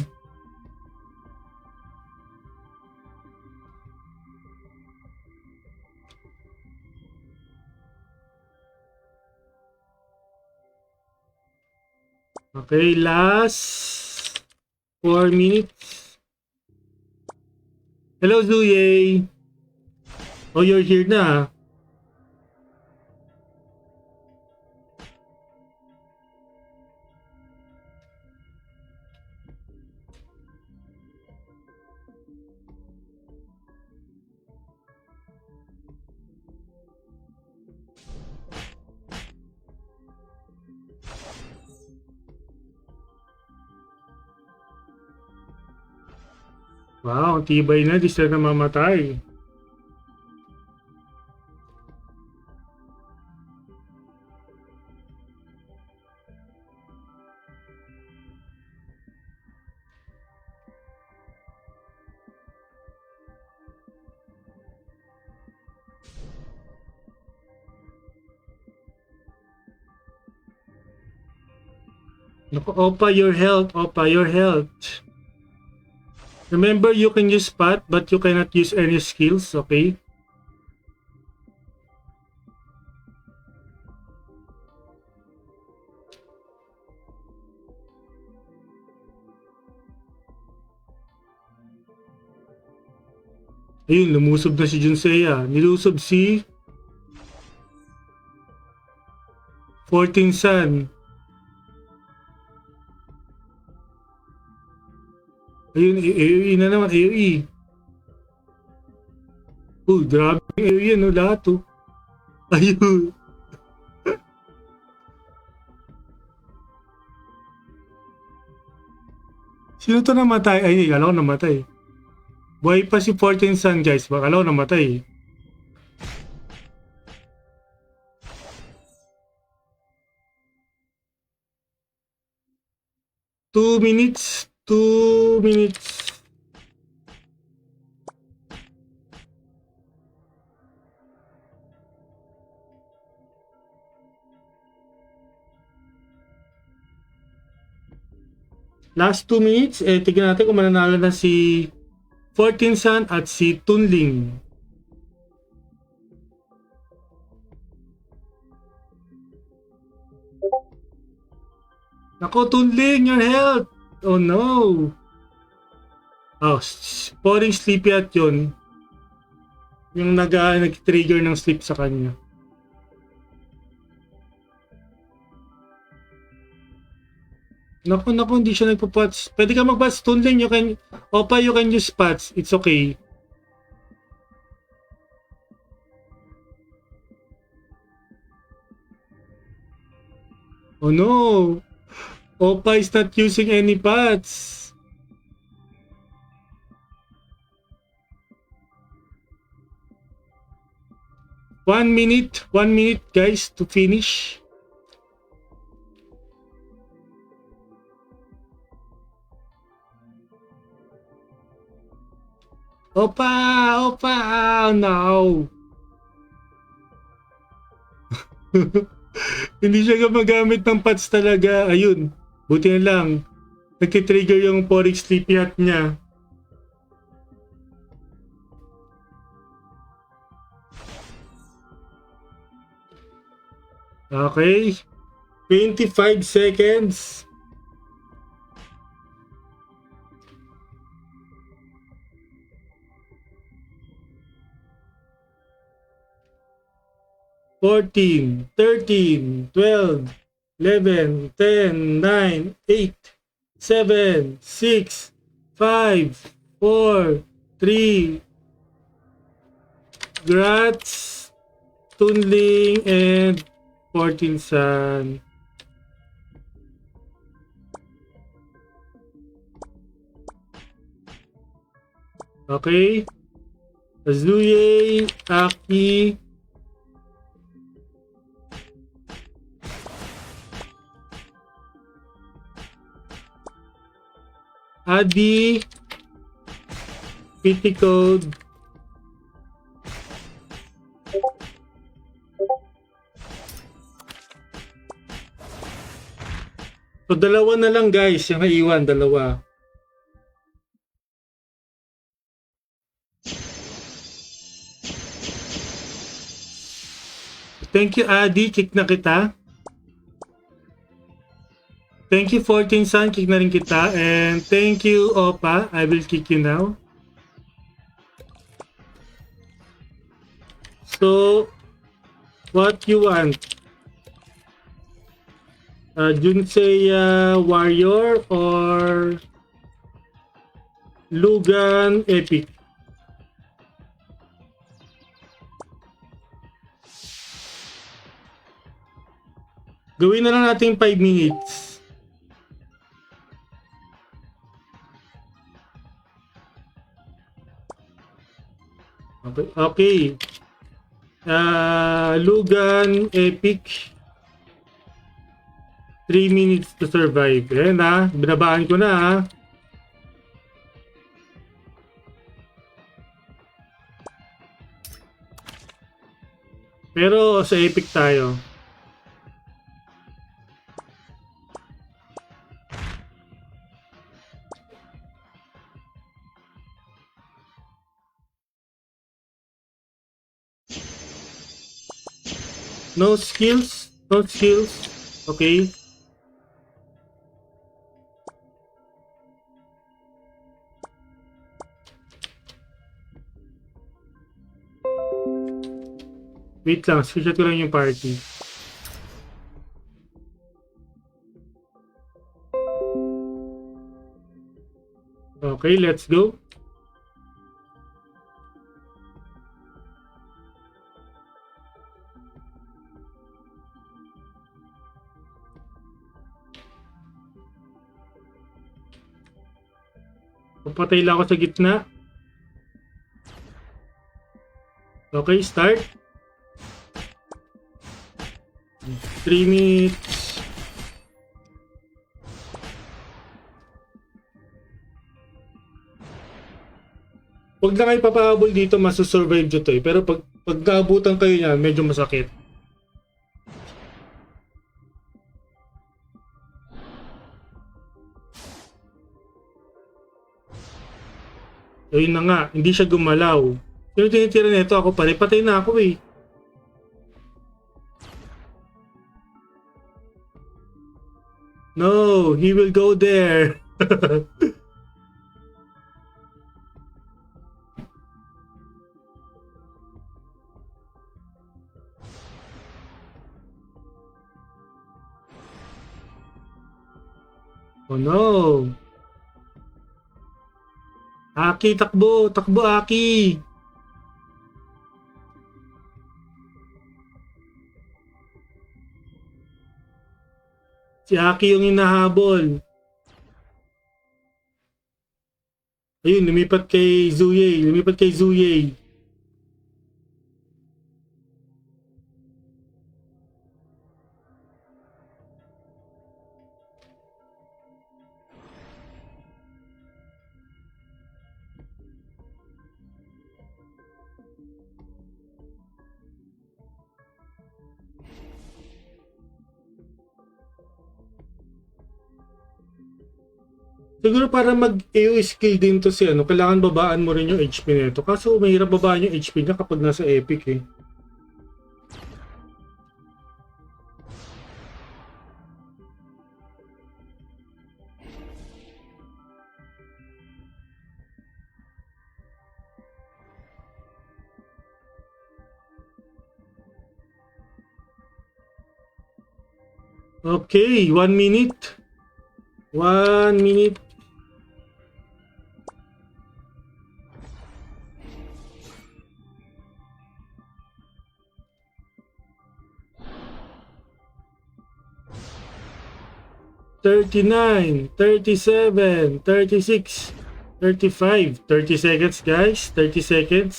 Okay, last 4 minutes. Hello, Zuye. Oh, you're here na. Wow, tibay na, di sila namamatay. Naku, Opa, your health. Opa, your health. Remember, you can use spot, but you cannot use any skills, okay? Ayun, lumusob na si Junsea. Nilusob si 14 Sun. Ayun, AOE na naman, AOE. Oh, grabe yung AOE, no? Lahat, oh. Ayun. Sino to namatay? Ay, alam ko namatay. Buhay pa si 14 Sun, guys. Baka alam ko namatay. Two minutes. 2 minutes. Last 2 minutes, tignan natin kung mananalo na si 14 Sun at si Tunling. Nako, Tunling, your health! Oh no! Oh, pouring sleepy at yun. Yung nag-trigger ng sleep sa kanya. Naku, hindi siya nagpo-pots. Pwede ka mag-pots, Tunling. You can, Opa, you can use pots. It's okay. Oh no! Opa is not using any pots. 1 minute guys to finish. Opa! Opa! Oh, no! Hindi siya gumagamit ng pads talaga. Ayun. Buti na lang. Nagtitrigger yung Porix Sleepy Hat niya. Okay. 25 seconds. Fourteen, 13, 12, 11, 10, 9, 8, 7, 6, 5, 4, 3, Grats, Tunling, and 14 Sun. Okay. Azuye, Aki, Adi, PT Code, so dalawa na lang guys yung naiwan, dalawa. Thank you Adi, kick na kita. Thank you 14 Sun, kick na rin kita. And thank you Opa, I will kick you now. So, what you want? Junsei Warrior or Lugan Epic? Gawin na lang natin 5 minutes. Okay. Lugan Epic. 3 minutes to survive. Ayan na. Binabaan ko na ha. Pero sa Epic tayo. No skills. No skills. Okay. Wait lang. Screenshot ko lang yung party. Okay, let's go. Papatay lang ako sa gitna. Okay, start. 3 minutes. Huwag na kayo papahabol dito, masusurvive nyo to eh. Pero pag naabutan kayo niyan, medyo masakit. Ayun na nga, hindi siya gumalaw. Sino tinitira nito? Ako pa rin. Patay na ako eh. No, he will go there. Oh no. Aki, takbo! Takbo, Aki! Si Aki yung hinahabol. Ayun, lumipat kay Zuye. Lumipat kay Zuye. Siguro para mag-AO skill din to si ano, kailangan babaan mo rin yung HP nito. Kaso mahirap babaan yung HP niya kapag nasa epic eh. Okay, 1 minute. 1 minute. $39, $37, $36, $35, 30 seconds guys, 30 seconds.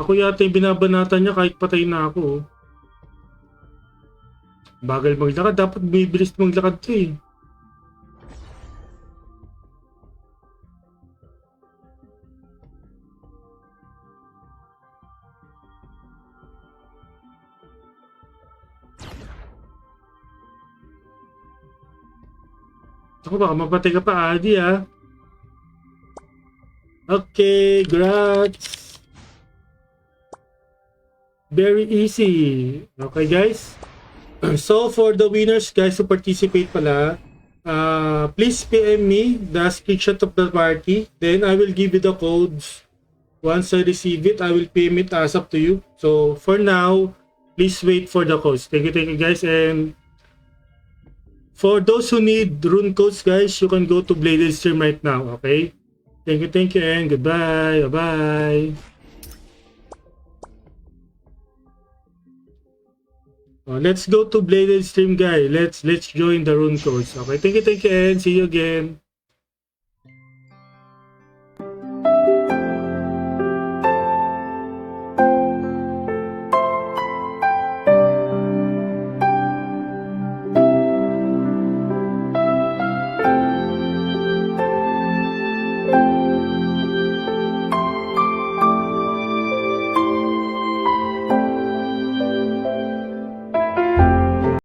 Ako yata yung binabanatan niya kahit patay na ako. Bagal maglakad, dapat bibilis maglakad to eh. Ako baka mapatay ka pa, Adi ah. Okay, grats. Very easy. Okay guys. So for the winners guys who participate pala, please PM me the screenshot of the party. Then I will give you the codes. Once I receive it, I will PM it as up to you. So for now, please wait for the codes. Thank you guys. And for those who need rune codes guys, you can go to Bladed Stream right now. Okay? Thank you and goodbye. Bye-bye. Let's go to Bladed Stream guy. Let's join the rune codes. Okay, thank you and see you again.